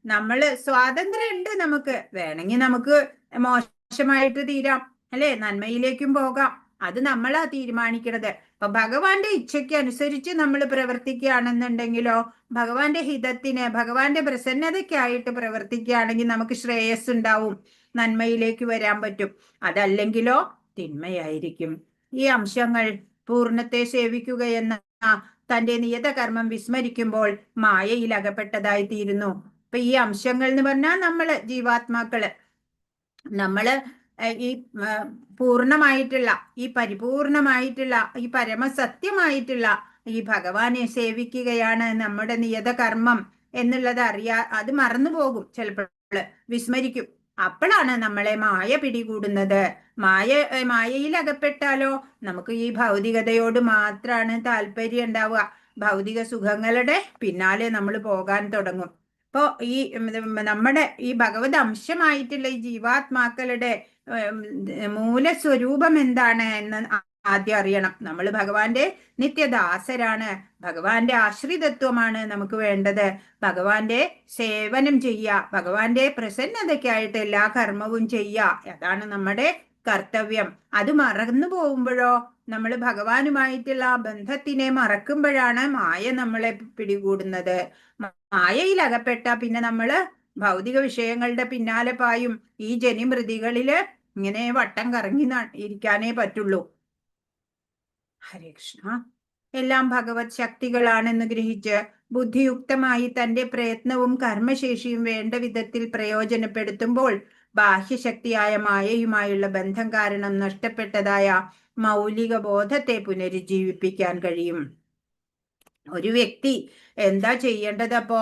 നമ്മള് സ്വാതന്ത്ര്യം ഉണ്ട് നമുക്ക്. വേണമെങ്കിൽ നമുക്ക് മോശമായിട്ട് തീരാം അല്ലെ, നന്മയിലേക്കും പോകാം. അത് നമ്മളാ തീരുമാനിക്കണത്. അപ്പൊ ഭഗവാന്റെ ഇച്ഛയ്ക്ക് അനുസരിച്ച് നമ്മൾ പ്രവർത്തിക്കുകയാണെന്നുണ്ടെങ്കിലോ, ഭഗവാന്റെ ഹിതത്തിന് ഭഗവാന്റെ പ്രസന്നതയ്ക്കായിട്ട് പ്രവർത്തിക്കുകയാണെങ്കിൽ നമുക്ക് ശ്രേയസ് ഉണ്ടാവും, നന്മയിലേക്ക് വരാൻ പറ്റും. അതല്ലെങ്കിലോ തിന്മയായിരിക്കും. ഈ അംശങ്ങൾ പൂർണ്ണത്തെ സേവിക്കുകയെന്ന തന്റെ നിയതകർമ്മം വിസ്മരിക്കുമ്പോൾ മായയിൽ അകപ്പെട്ടതായി തീരുന്നു. ഇപ്പൊ ഈ അംശങ്ങൾ എന്ന് പറഞ്ഞാൽ ജീവാത്മാക്കള് ഈ പൂർണ്ണമായിട്ടുള്ള ഈ പരിപൂർണമായിട്ടുള്ള ഈ പരമസത്യമായിട്ടുള്ള ഈ ഭഗവാനെ സേവിക്കുകയാണ് നമ്മുടെ നിയതകർമ്മം എന്നുള്ളത് അത് മറന്നുപോകും, ചിലപ്പോൾ വിസ്മരിക്കും. അപ്പോഴാണ് നമ്മളെ മായ പിടികൂടുന്നത്. മായയിൽ അകപ്പെട്ടാലോ നമുക്ക് ഈ ഭൗതികതയോട് മാത്രമാണ് താല്പര്യം ഉണ്ടാവുക. ഭൗതിക സുഖങ്ങളുടെ പിന്നാലെ നമ്മൾ പോകാൻ തുടങ്ങും. അപ്പോ നമ്മുടെ ഈ ഭഗവത് അംശമായിട്ടുള്ള ഈ ജീവാത്മാക്കളുടെ മൂലസ്വരൂപം എന്താണ് എന്ന് ആദ്യം അറിയണം. നമ്മൾ ഭഗവാന്റെ നിത്യദാസരാണ്. ഭഗവാന്റെ ആശ്രിതത്വമാണ് നമുക്ക് വേണ്ടത്. ഭഗവാന്റെ സേവനം ചെയ്യുക, ഭഗവാന്റെ പ്രസന്നതയ്ക്കായിട്ട് എല്ലാ കർമ്മവും ചെയ്യുക, അതാണ് നമ്മുടെ കർത്തവ്യം. അത് മറന്നു പോകുമ്പോഴോ, നമ്മൾ ഭഗവാനുമായിട്ടുള്ള ബന്ധത്തിനെ മറക്കുമ്പോഴാണ് മായ നമ്മളെ പിടികൂടുന്നത്. മായയിൽ അകപ്പെട്ട പിന്നെ നമ്മള് ഭൗതിക വിഷയങ്ങളുടെ പിന്നാലെ പായും. ഈ ജനിമൃതികളില് ഇങ്ങനെ വട്ടം കറങ്ങി ഇരിക്കാനേ പറ്റുള്ളൂ. ഹരേ കൃഷ്ണ. എല്ലാം ഭഗവത് ശക്തികളാണെന്ന് ഗ്രഹിച്ച് ബുദ്ധിയുക്തമായി തന്റെ പ്രയത്നവും കർമ്മശേഷിയും വേണ്ട വിധത്തിൽ പ്രയോജനപ്പെടുത്തുമ്പോൾ ബാഹ്യശക്തിയായ മായയുമായുള്ള ബന്ധം കാരണം നഷ്ടപ്പെട്ടതായ മൗലിക ബോധത്തെ പുനരുജ്ജീവിപ്പിക്കാൻ കഴിയും. ഒരു വ്യക്തി എന്താ ചെയ്യേണ്ടത്? അപ്പോ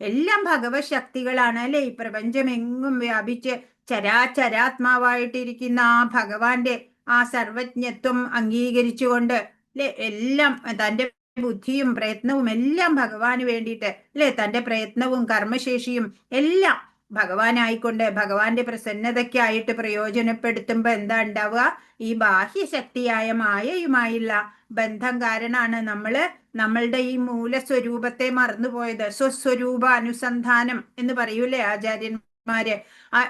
എല്ലാം ഭഗവത് ശക്തികളാണ് അല്ലെ. ഈ പ്രപഞ്ചമെങ്ങും വ്യാപിച്ച് ചരാചരാത്മാവായിട്ടിരിക്കുന്ന ആ ഭഗവാന്റെ ആ സർവജ്ഞത്വം അംഗീകരിച്ചുകൊണ്ട് അല്ലെ, എല്ലാം തന്റെ ബുദ്ധിയും പ്രയത്നവും എല്ലാം ഭഗവാന് വേണ്ടിയിട്ട് അല്ലെ, തന്റെ പ്രയത്നവും കർമ്മശേഷിയും എല്ലാം ഭഗവാനായിക്കൊണ്ട് ഭഗവാന്റെ പ്രസന്നതയ്ക്കായിട്ട് പ്രയോജനപ്പെടുത്തുമ്പോ എന്താ ഉണ്ടാവുക? ഈ ബാഹ്യശക്തിയായ മായയുമായുള്ള ബന്ധം കാരണമാണ് നമ്മളുടെ ഈ മൂലസ്വരൂപത്തെ മറന്നുപോയത്. സ്വസ്വരൂപ അനുസന്ധാനം എന്ന് പറയൂലേ ആചാര്യന്മാര്.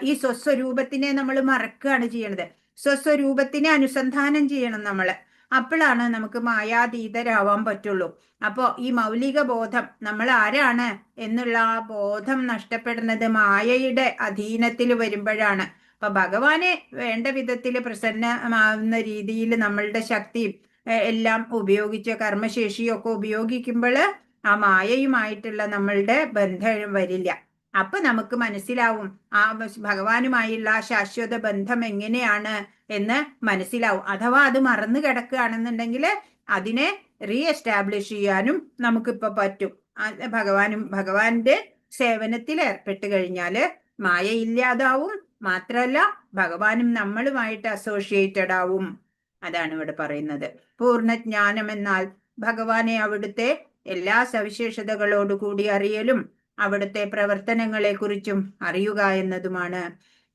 ഈ സ്വസ്വരൂപത്തിനെ നമ്മൾ മറക്കുകയാണ് ചെയ്യണത്. സ്വസ്വരൂപത്തിനെ അനുസന്ധാനം ചെയ്യണം നമ്മള്. അപ്പോഴാണ് നമുക്ക് മായാതീതരാവാൻ പറ്റുള്ളൂ. അപ്പോ ഈ മൗലിക ബോധം, നമ്മൾ ആരാണ് എന്നുള്ള ആ ബോധം നഷ്ടപ്പെടുന്നത് മായയുടെ അധീനത്തിൽ വരുമ്പോഴാണ്. അപ്പൊ ഭഗവാനെ വേണ്ട വിധത്തിൽ പ്രസന്നമാവുന്ന രീതിയിൽ നമ്മളുടെ ശക്തിയും എല്ലാം ഉപയോഗിച്ച് കർമ്മശേഷിയൊക്കെ ഉപയോഗിക്കുമ്പോൾ ആ മായയുമായിട്ടുള്ള നമ്മളുടെ ബന്ധം വരില്ല. അപ്പൊ നമുക്ക് മനസ്സിലാവും ആ ഭഗവാനുമായുള്ള ആ ശാശ്വത ബന്ധം എങ്ങനെയാണ് എന്ന് മനസ്സിലാവും. അഥവാ അത് മറന്നു കിടക്കുകയാണെന്നുണ്ടെങ്കിൽ അതിനെ റീഎസ്റ്റാബ്ലിഷ് ചെയ്യാനും നമുക്കിപ്പൊ പറ്റും. ഭഗവാന്റെ സേവനത്തിൽ ഏർപ്പെട്ട് കഴിഞ്ഞാല് മായ ഇല്ലാതാവും. മാത്രല്ല ഭഗവാനും നമ്മളുമായിട്ട് അസോസിയേറ്റഡ് ആവും. അതാണ് ഇവിടെ പറയുന്നത്. പൂർണ്ണജ്ഞാനം എന്നാൽ ഭഗവാനെ അവിടുത്തെ എല്ലാ സവിശേഷതകളോടുകൂടി അറിയലും അവിടുത്തെ പ്രവർത്തനങ്ങളെ കുറിച്ചും അറിയുക എന്നതുമാണ്.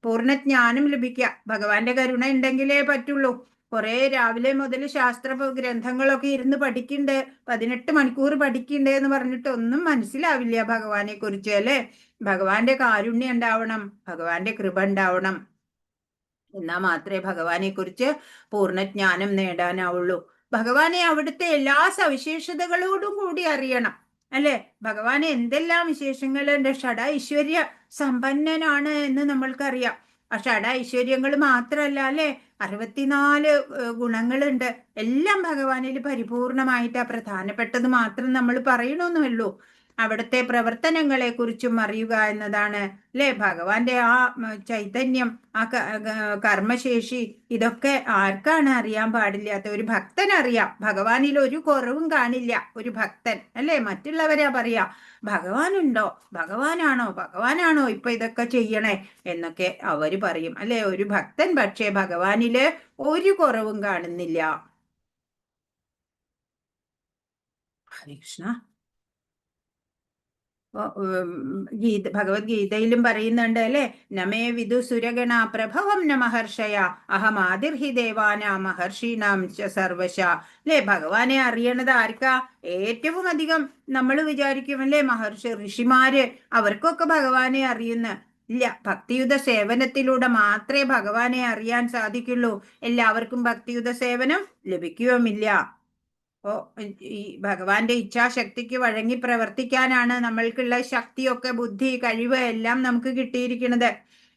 പൂർണ്ണജ്ഞാനം ലഭിക്കുക ഭഗവാന്റെ കരുണ ഉണ്ടെങ്കിലേ പറ്റുള്ളൂ. കുറെ രാവിലെ മുതൽ ശാസ്ത്ര ഗ്രന്ഥങ്ങളൊക്കെ ഇരുന്ന് പഠിക്കണ്ടേ, 18 മണിക്കൂർ പഠിക്കണ്ടേ എന്ന് പറഞ്ഞിട്ട് ഒന്നും മനസ്സിലാവില്ല ഭഗവാനെ കുറിച്ച്, അല്ലെ? ഭഗവാന്റെ കാരുണ്യം ഉണ്ടാവണം, ഭഗവാന്റെ കൃപ ഉണ്ടാവണം. എന്നാൽ മാത്രമേ ഭഗവാനെ കുറിച്ച് പൂർണ്ണജ്ഞാനം നേടാനാവുള്ളൂ. ഭഗവാനെ അവിടുത്തെ എല്ലാ സവിശേഷതകളോടും കൂടി അറിയണം, അല്ലെ? ഭഗവാന് എന്തെല്ലാം വിശേഷങ്ങളുണ്ട്. ഷഡൈശ്വര്യ സമ്പന്നനാണ് എന്ന് നമ്മൾക്കറിയാം. ആ ഷഡൈശ്വര്യങ്ങൾ മാത്രമല്ല, അല്ലെ? 64 ഗുണങ്ങളുണ്ട്. എല്ലാം ഭഗവാനിൽ പരിപൂർണമായിട്ട് പ്രധാനപ്പെട്ടത് മാത്രം നമ്മൾ പറയണമെന്നുള്ളൂ. അവിടുത്തെ പ്രവർത്തനങ്ങളെ കുറിച്ചും അറിയുക എന്നതാണ്, അല്ലെ? ഭഗവാന്റെ ആ ചൈതന്യം, ആ കർമ്മശേഷി, ഇതൊക്കെ ആർക്കാണ് അറിയാൻ പാടില്ലാത്ത? ഒരു ഭക്തൻ അറിയാം. ഭഗവാനിൽ ഒരു കുറവും കാണില്ല ഒരു ഭക്തൻ, അല്ലെ? മറ്റുള്ളവരാ പറയാ ഭഗവാനുണ്ടോ, ഭഗവാനാണോ ഇപ്പൊ ഇതൊക്കെ ചെയ്യണേ എന്നൊക്കെ അവര് പറയും, അല്ലെ? ഒരു ഭക്തൻ പക്ഷേ ഭഗവാനില് ഒരു കുറവും കാണുന്നില്ല. ഹരേ കൃഷ്ണ. ഭഗവത്ഗീതയിലും പറയുന്നുണ്ട്, അല്ലെ? നമേ വിദുസുരഗണ പ്രഭവം ന മഹർഷയ അഹമാതിർഹി ദേവാനാ മഹർഷീണാം ച സർവശ. അല്ലെ? ഭഗവാനെ അറിയണത് ആർക്കാ? ഏറ്റവും അധികം നമ്മൾ വിചാരിക്കും, അല്ലെ? ഋഷിമാര് അവർക്കൊക്കെ ഭഗവാനെ അറിയുന്ന ഇല്ല. ഭക്തിയുത സേവനത്തിലൂടെ മാത്രമേ ഭഗവാനെ അറിയാൻ സാധിക്കുള്ളൂ. എല്ലാവർക്കും ഭക്തിയുത സേവനം ലഭിക്കുകയുമില്ല. അപ്പോ ഈ ഭഗവാന്റെ ഇച്ഛാശക്തിക്ക് വഴങ്ങി പ്രവർത്തിക്കാനാണ് നമ്മൾക്കുള്ള ശക്തിയൊക്കെ, ബുദ്ധി, കഴിവ് എല്ലാം നമുക്ക് കിട്ടിയിരിക്കുന്നത്.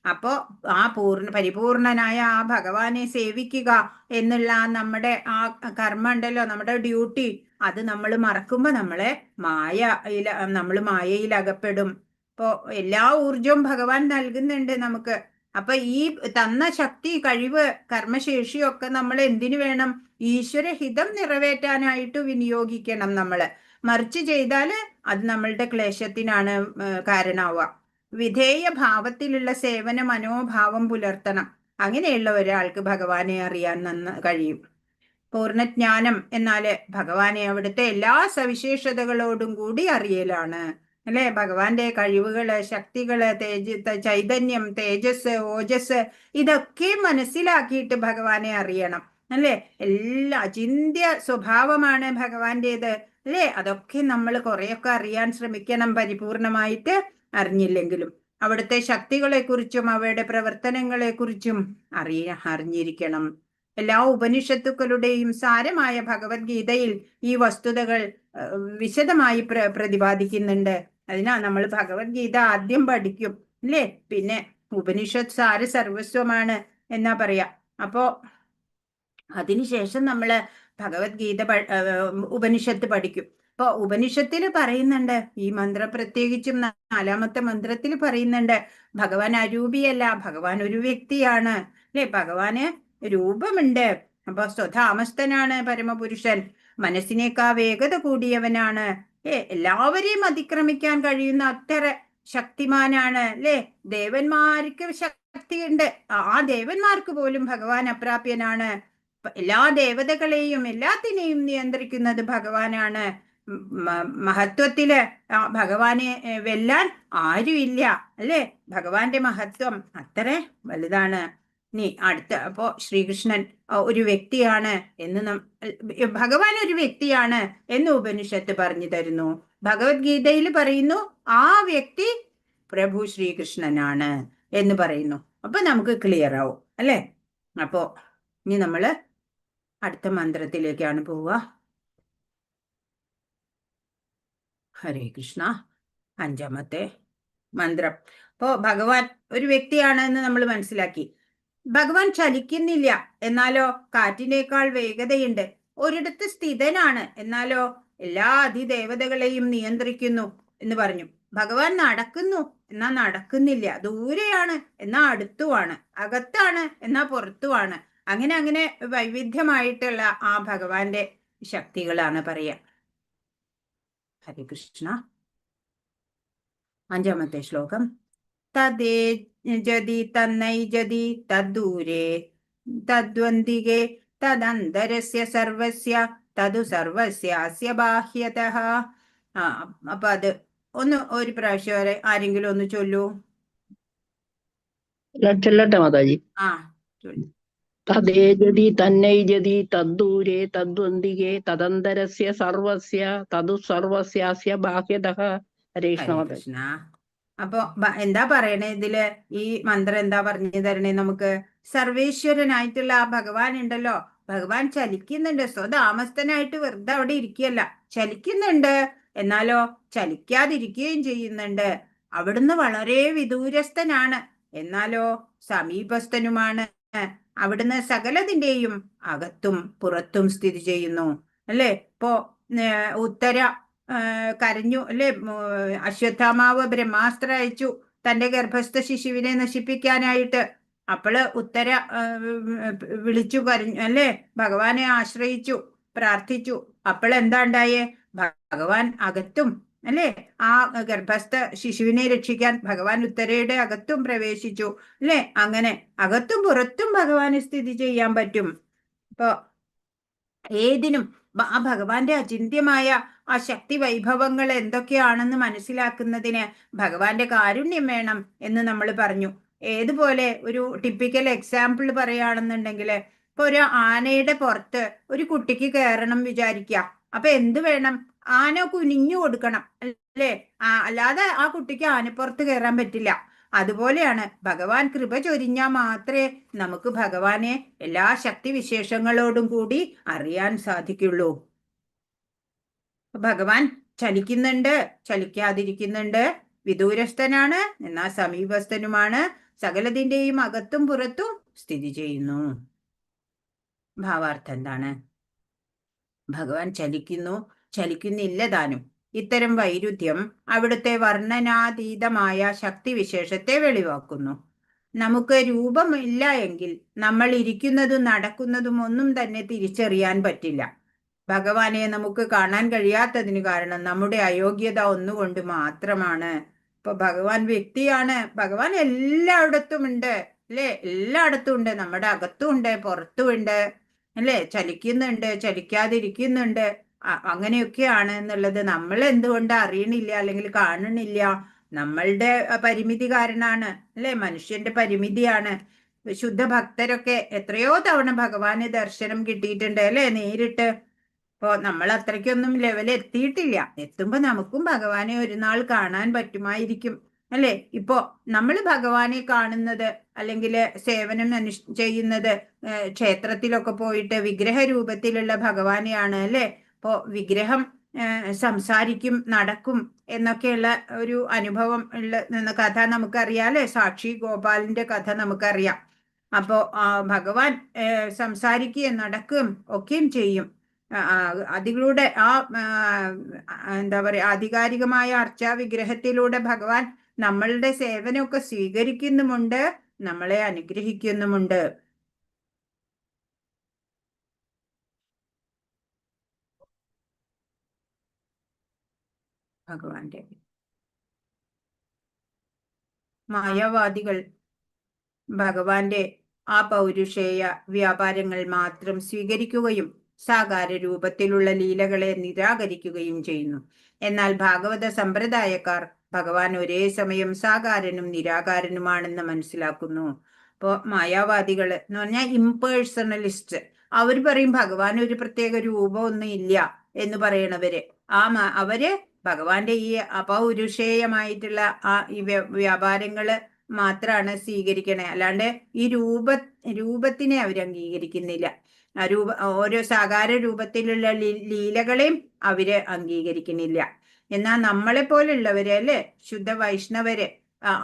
അപ്പോ ആ പരിപൂർണനായ ആ ഭഗവാനെ സേവിക്കുക എന്നുള്ള നമ്മുടെ ആ കർമ്മ ഉണ്ടല്ലോ, നമ്മുടെ ഡ്യൂട്ടി, അത് നമ്മൾ മറക്കുമ്പോ നമ്മൾ മായയിൽ അകപ്പെടും. ഇപ്പോ എല്ലാ ഊർജവും ഭഗവാൻ നൽകുന്നുണ്ട് നമുക്ക്. അപ്പൊ ഈ തന്ന ശക്തി, കഴിവ്, കർമ്മശേഷിയൊക്കെ നമ്മൾ എന്തിനു വേണം? ഈശ്വരഹിതം നിറവേറ്റാനായിട്ട് വിനിയോഗിക്കണം നമ്മള്. മറിച്ച് ചെയ്താല് അത് നമ്മളുടെ ക്ലേശത്തിനാണ് കാരണമാവുക. വിധേയ ഭാവത്തിലുള്ള സേവന മനോഭാവം പുലർത്തണം. അങ്ങനെയുള്ള ഒരാൾക്ക് ഭഗവാനെ അറിയാൻ കഴിയും. പൂർണ്ണജ്ഞാനം എന്നാല് ഭഗവാനെ അവിടുത്തെ എല്ലാ സവിശേഷതകളോടും കൂടി അറിയലാണ്, അല്ലെ? ഭഗവാന്റെ കഴിവുകള്, ശക്തികള്, ചൈതന്യം, തേജസ്, ഓജസ്, ഇതൊക്കെ മനസ്സിലാക്കിയിട്ട് ഭഗവാനെ അറിയണം, അല്ലെ? എല്ലാ അചിന്ത്യ സ്വഭാവമാണ് ഭഗവാന്റേത്, അല്ലെ? അതൊക്കെ നമ്മൾ കുറെയൊക്കെ അറിയാൻ ശ്രമിക്കണം, പരിപൂർണമായിട്ട് അറിഞ്ഞില്ലെങ്കിലും. അവിടുത്തെ ശക്തികളെ കുറിച്ചും അവയുടെ പ്രവർത്തനങ്ങളെ കുറിച്ചും അറിഞ്ഞിരിക്കണം. എല്ലാ ഉപനിഷത്തുക്കളുടെയും സാരമായ ഭഗവത്ഗീതയിൽ ഈ വസ്തുതകൾ വിശദമായി പ്രതിപാദിക്കുന്നുണ്ട്. അതിനാൽ നമ്മൾ ഭഗവത്ഗീത ആദ്യം പഠിക്കും, അല്ലേ? പിന്നെ ഉപനിഷത്ത് സാര സർവസ്വമാണ് എന്നാ പറയാ. അപ്പോ അതിനുശേഷം നമ്മള് ഭഗവത്ഗീത ഉപനിഷത്ത് പഠിക്കും. അപ്പൊ ഉപനിഷത്തിൽ പറയുന്നുണ്ട്, ഈ മന്ത്രം പ്രത്യേകിച്ചും 4ാമത്തെ മന്ത്രത്തിൽ പറയുന്നുണ്ട്, ഭഗവാൻ അരൂപിയല്ല, ഭഗവാൻ ഒരു വ്യക്തിയാണ്, അല്ലെ? ഭഗവാന് രൂപമുണ്ട്. അപ്പൊ സ്വധാമസ്ഥനാണ് പരമപുരുഷൻ, മനസ്സിനേക്കാ വേഗത കൂടിയവനാണ്, എല്ലാവരെയും അതിക്രമിക്കാൻ കഴിയുന്ന അത്ര ശക്തിമാനാണ്, അല്ലെ? ദേവന്മാർക്ക് ശക്തിയുണ്ട്, ആ ദേവന്മാർക്ക് പോലും ഭഗവാൻ അപ്രാപ്യനാണ്. എല്ലാ ദേവതകളെയും എല്ലാത്തിനെയും നിയന്ത്രിക്കുന്നത് ഭഗവാനാണ്. മഹത്വത്തില് ഭഗവാനെ വെല്ലാൻ ആരുമില്ല, അല്ലേ? ഭഗവാന്റെ മഹത്വം അത്ര വലുതാണ്. നീ അടുത്ത അപ്പോ ശ്രീകൃഷ്ണൻ ഒരു വ്യക്തിയാണ് എന്ന് ഭഗവാൻ ഒരു വ്യക്തിയാണ് എന്ന് ഉപനിഷത്ത് പറഞ്ഞു തരുന്നു. ഭഗവത്ഗീതയിൽ പറയുന്നു ആ വ്യക്തി പ്രഭു ശ്രീകൃഷ്ണനാണ് എന്ന് പറയുന്നു. അപ്പൊ നമുക്ക് ക്ലിയർ ആവും, അല്ലേ? അപ്പോ ഇനി നമ്മള് അടുത്ത മന്ത്രത്തിലേക്കാണ് പോവുക. ഹരേ കൃഷ്ണ. 5ാമത്തെ മന്ത്രം. അപ്പോ ഭഗവാൻ ഒരു വ്യക്തിയാണ് എന്ന് നമ്മൾ മനസ്സിലാക്കി. ഭഗവാൻ ചലിക്കുന്നില്ല, എന്നാലോ കാറ്റിനേക്കാൾ വേഗതയുണ്ട്. ഒരിടത്ത് സ്ഥിതനാണ്, എന്നാലോ എല്ലാ അധിദേവതകളെയും നിയന്ത്രിക്കുന്നു എന്ന് പറഞ്ഞു. ഭഗവാൻ നടക്കുന്നു, എന്നാ നടക്കുന്നില്ല. ദൂരെയാണ്, എന്നാ അടുത്തുമാണ്. അകത്താണ്, എന്നാ പുറത്തുമാണ്. അങ്ങനെ അങ്ങനെ വൈവിധ്യമായിട്ടുള്ള ആ ഭഗവാന്റെ ശക്തികളാണ് പറയാ. ഹരേ കൃഷ്ണ. 5ാമത്തെ ശ്ലോകം. തദേ ജതി തന്നൈ ജതി തദ്ദൂരേ തദ്വന്തികേ തദന്തരസ്യ സർവസ്യ തതു സർവസ്യാസ്യ ബാഹ്യതഃ. അപ്പൊ അത് ഒരു പ്രാവശ്യം ആരെങ്കിലും ഒന്ന് ചൊല്ലൂ. ചെല്ലട്ടെ മാതാജി. ചൊല്ലു. തദ്ദേജതി തന്നൈജതി തദ്ദൂരേ തദ്വന്തികേ തദന്തരസ്യ സർവസ്യ തതു സർവസ്യാസ്യ ബാഹ്യതഃ. ഹരേ കൃഷ്ണ. അപ്പൊ എന്താ പറയണേ ഇതില്? ഈ മന്ത്രം എന്താ പറഞ്ഞു തരണേ നമുക്ക്? സർവേശ്വരനായിട്ടുള്ള ആ ഭഗവാൻ ഉണ്ടല്ലോ, ഭഗവാൻ ചലിക്കുന്നുണ്ട്. സ്വതാമസ്ഥനായിട്ട് വെറുതെ അവിടെ ഇരിക്കുകയല്ല, ചലിക്കുന്നുണ്ട്. എന്നാലോ ചലിക്കാതിരിക്കുകയും ചെയ്യുന്നുണ്ട്. അവിടുന്ന് വളരെ വിദൂരസ്ഥനാണ്, എന്നാലോ സമീപസ്ഥനുമാണ്. അവിടുന്ന് സകലതിന്റെയും അകത്തും പുറത്തും സ്ഥിതി ചെയ്യുന്നു, അല്ലേ? ഇപ്പോ ഉത്തര കരഞ്ഞു, അല്ലെ? അശ്വത്ഥാമാവ് ബ്രഹ്മാസ്ത്രം അയച്ചു തന്റെ ഗർഭസ്ഥ ശിശുവിനെ നശിപ്പിക്കാനായിട്ട്. അപ്പോള് ഉത്തര വിളിച്ചു കരഞ്ഞു, അല്ലെ? ഭഗവാനെ ആശ്രയിച്ചു, പ്രാർത്ഥിച്ചു. അപ്പോഴെന്താ ഉണ്ടായേ? ഭഗവാൻ അകത്തും, അല്ലെ? ആ ഗർഭസ്ഥ ശിശുവിനെ രക്ഷിക്കാൻ ഭഗവാൻ ഉത്തരയുടെ അകത്തും പ്രവേശിച്ചു, അല്ലെ? അങ്ങനെ അകത്തും പുറത്തും ഭഗവാന് സ്ഥിതി ചെയ്യാൻ പറ്റും. ഇപ്പൊ ഏതിനും ആ ഭഗവാന്റെ അചിന്ത്യമായ ആ ശക്തി വൈഭവങ്ങൾ എന്തൊക്കെയാണെന്ന് മനസ്സിലാക്കുന്നതിന് ഭഗവാന്റെ കാരുണ്യം വേണം എന്ന് നമ്മൾ പറഞ്ഞു. ഏതുപോലെ ഒരു ടിപ്പിക്കൽ എക്സാമ്പിൾ പറയുകയാണെന്നുണ്ടെങ്കിൽ, ഇപ്പൊ ഒരു ആനയുടെ പുറത്ത് ഒരു കുട്ടിക്ക് കയറണം വിചാരിക്കുക. അപ്പൊ എന്ത് വേണം? ആന കുനിഞ്ഞു കൊടുക്കണം, അല്ലേ? അല്ലാതെ ആ കുട്ടിക്ക് ആനപ്പുറത്ത് കയറാൻ പറ്റില്ല. അതുപോലെയാണ് ഭഗവാൻ കൃപ ചൊരിഞ്ഞാൽ മാത്രമേ നമുക്ക് ഭഗവാനെ എല്ലാ ശക്തി വിശേഷങ്ങളോടും കൂടി അറിയാൻ സാധിക്കുള്ളൂ. ഭഗവാൻ ചലിക്കുന്നുണ്ട്, ചലിക്കാതിരിക്കുന്നുണ്ട്. വിദൂരസ്ഥനാണ്, എന്നാൽ സമീപസ്ഥനുമാണ്. സകലതിന്റെയും അകത്തും പുറത്തും സ്ഥിതി ചെയ്യുന്നു. ഭാവാർത്ഥം എന്താണ്? ഭഗവാൻ ചലിക്കുന്നു, ചലിക്കുന്നില്ല താനും. ഇത്തരം വൈരുദ്ധ്യം അവിടുത്തെ വർണ്ണനാതീതമായ ശക്തിവിശേഷത്തെ വെളിവാക്കുന്നു. നമുക്ക് രൂപമില്ല എങ്കിൽ നമ്മൾ ഇരിക്കുന്നതും നടക്കുന്നതും ഒന്നും തന്നെ തിരിച്ചറിയാൻ പറ്റില്ല. ഭഗവാനെ നമുക്ക് കാണാൻ കഴിയാത്തതിന് കാരണം നമ്മുടെ അയോഗ്യത ഒന്നുകൊണ്ട് മാത്രമാണ്. ഇപ്പൊ ഭഗവാൻ വ്യക്തിയാണ്, ഭഗവാൻ എല്ലായിടത്തും ഉണ്ട്, അല്ലെ? എല്ലായിടത്തും ഉണ്ട്. നമ്മുടെ അകത്തും ഉണ്ട്, പുറത്തും ഉണ്ട്, അല്ലെ? ചലിക്കുന്നുണ്ട്, ചലിക്കാതിരിക്കുന്നുണ്ട്. അങ്ങനെയൊക്കെയാണ് എന്നുള്ളത് നമ്മൾ എന്തുകൊണ്ട് അറിയണില്ല അല്ലെങ്കിൽ കാണണില്ല? നമ്മളുടെ പരിമിതി കാരണാണ്, അല്ലെ? മനുഷ്യന്റെ പരിമിതിയാണ്. ശുദ്ധ ഭക്തരൊക്കെ എത്രയോ തവണ ഭഗവാന് ദർശനം കിട്ടിയിട്ടുണ്ട്, അല്ലെ? നേരിട്ട്. ഇപ്പൊ നമ്മൾ അത്രയ്ക്കൊന്നും ലെവൽ എത്തിയിട്ടില്ല. എത്തുമ്പോ നമുക്കും ഭഗവാനെ ഒരു നാൾ കാണാൻ പറ്റുമായിരിക്കും, അല്ലെ? ഇപ്പോ നമ്മൾ ഭഗവാനെ കാണുന്നത് അല്ലെങ്കിൽ സേവനം ചെയ്യുന്നത് ക്ഷേത്രത്തിലൊക്കെ പോയിട്ട് വിഗ്രഹ രൂപത്തിലുള്ള ഭഗവാനെയാണ്, അല്ലെ? ഇപ്പോ വിഗ്രഹം സംസാരിക്കും, നടക്കും എന്നൊക്കെയുള്ള ഒരു അനുഭവം ഉള്ള കഥ നമുക്കറിയാം, അല്ലെ? സാക്ഷി ഗോപാലിന്റെ കഥ നമുക്കറിയാം. അപ്പോ ഭഗവാൻ സംസാരിക്കുകയും നടക്കുകയും ഒക്കെയും ചെയ്യും. അതിലൂടെ എന്താ പറയാ, ആധികാരികമായ അർച്ചാ വിഗ്രഹത്തിലൂടെ ഭഗവാൻ നമ്മളുടെ സേവനമൊക്കെ സ്വീകരിക്കുന്നുമുണ്ട്, നമ്മളെ അനുഗ്രഹിക്കുന്നുമുണ്ട്. ഭഗവാന്റെ മായാവാദികൾ ഭഗവാന്റെ ആ പൗരുഷേയ വ്യാപാരങ്ങൾ മാത്രം സ്വീകരിക്കുകയും സാകാര രൂപത്തിലുള്ള ലീലകളെ നിരാകരിക്കുകയും ചെയ്യുന്നു. എന്നാൽ ഭാഗവത സമ്പ്രദായക്കാർ ഭഗവാൻ ഒരേ സമയം സാകാരനും നിരാകാരനുമാണെന്ന് മനസ്സിലാക്കുന്നു. ഇപ്പോ മായാവാദികള് എന്ന് പറഞ്ഞാൽ ഇംപേഴ്സണലിസ്റ്റ്, അവർ പറയും ഭഗവാൻ ഒരു പ്രത്യേക രൂപമൊന്നും ഇല്ല എന്ന് പറയണവര് അവര് ഭഗവാന്റെ ഈ അപൗരുഷേയമായിട്ടുള്ള ഈ വ്യാപാരങ്ങള് മാത്രാണ് സ്വീകരിക്കണേ, അല്ലാണ്ട് ഈ രൂപത്തിനെ അവർ അംഗീകരിക്കുന്നില്ല. ഓരോ സാകാര രൂപത്തിലുള്ള ലീലകളെയും അവര് അംഗീകരിക്കുന്നില്ല. എന്നാൽ നമ്മളെ പോലുള്ളവര് അല്ലെ, ശുദ്ധ വൈഷ്ണവര്,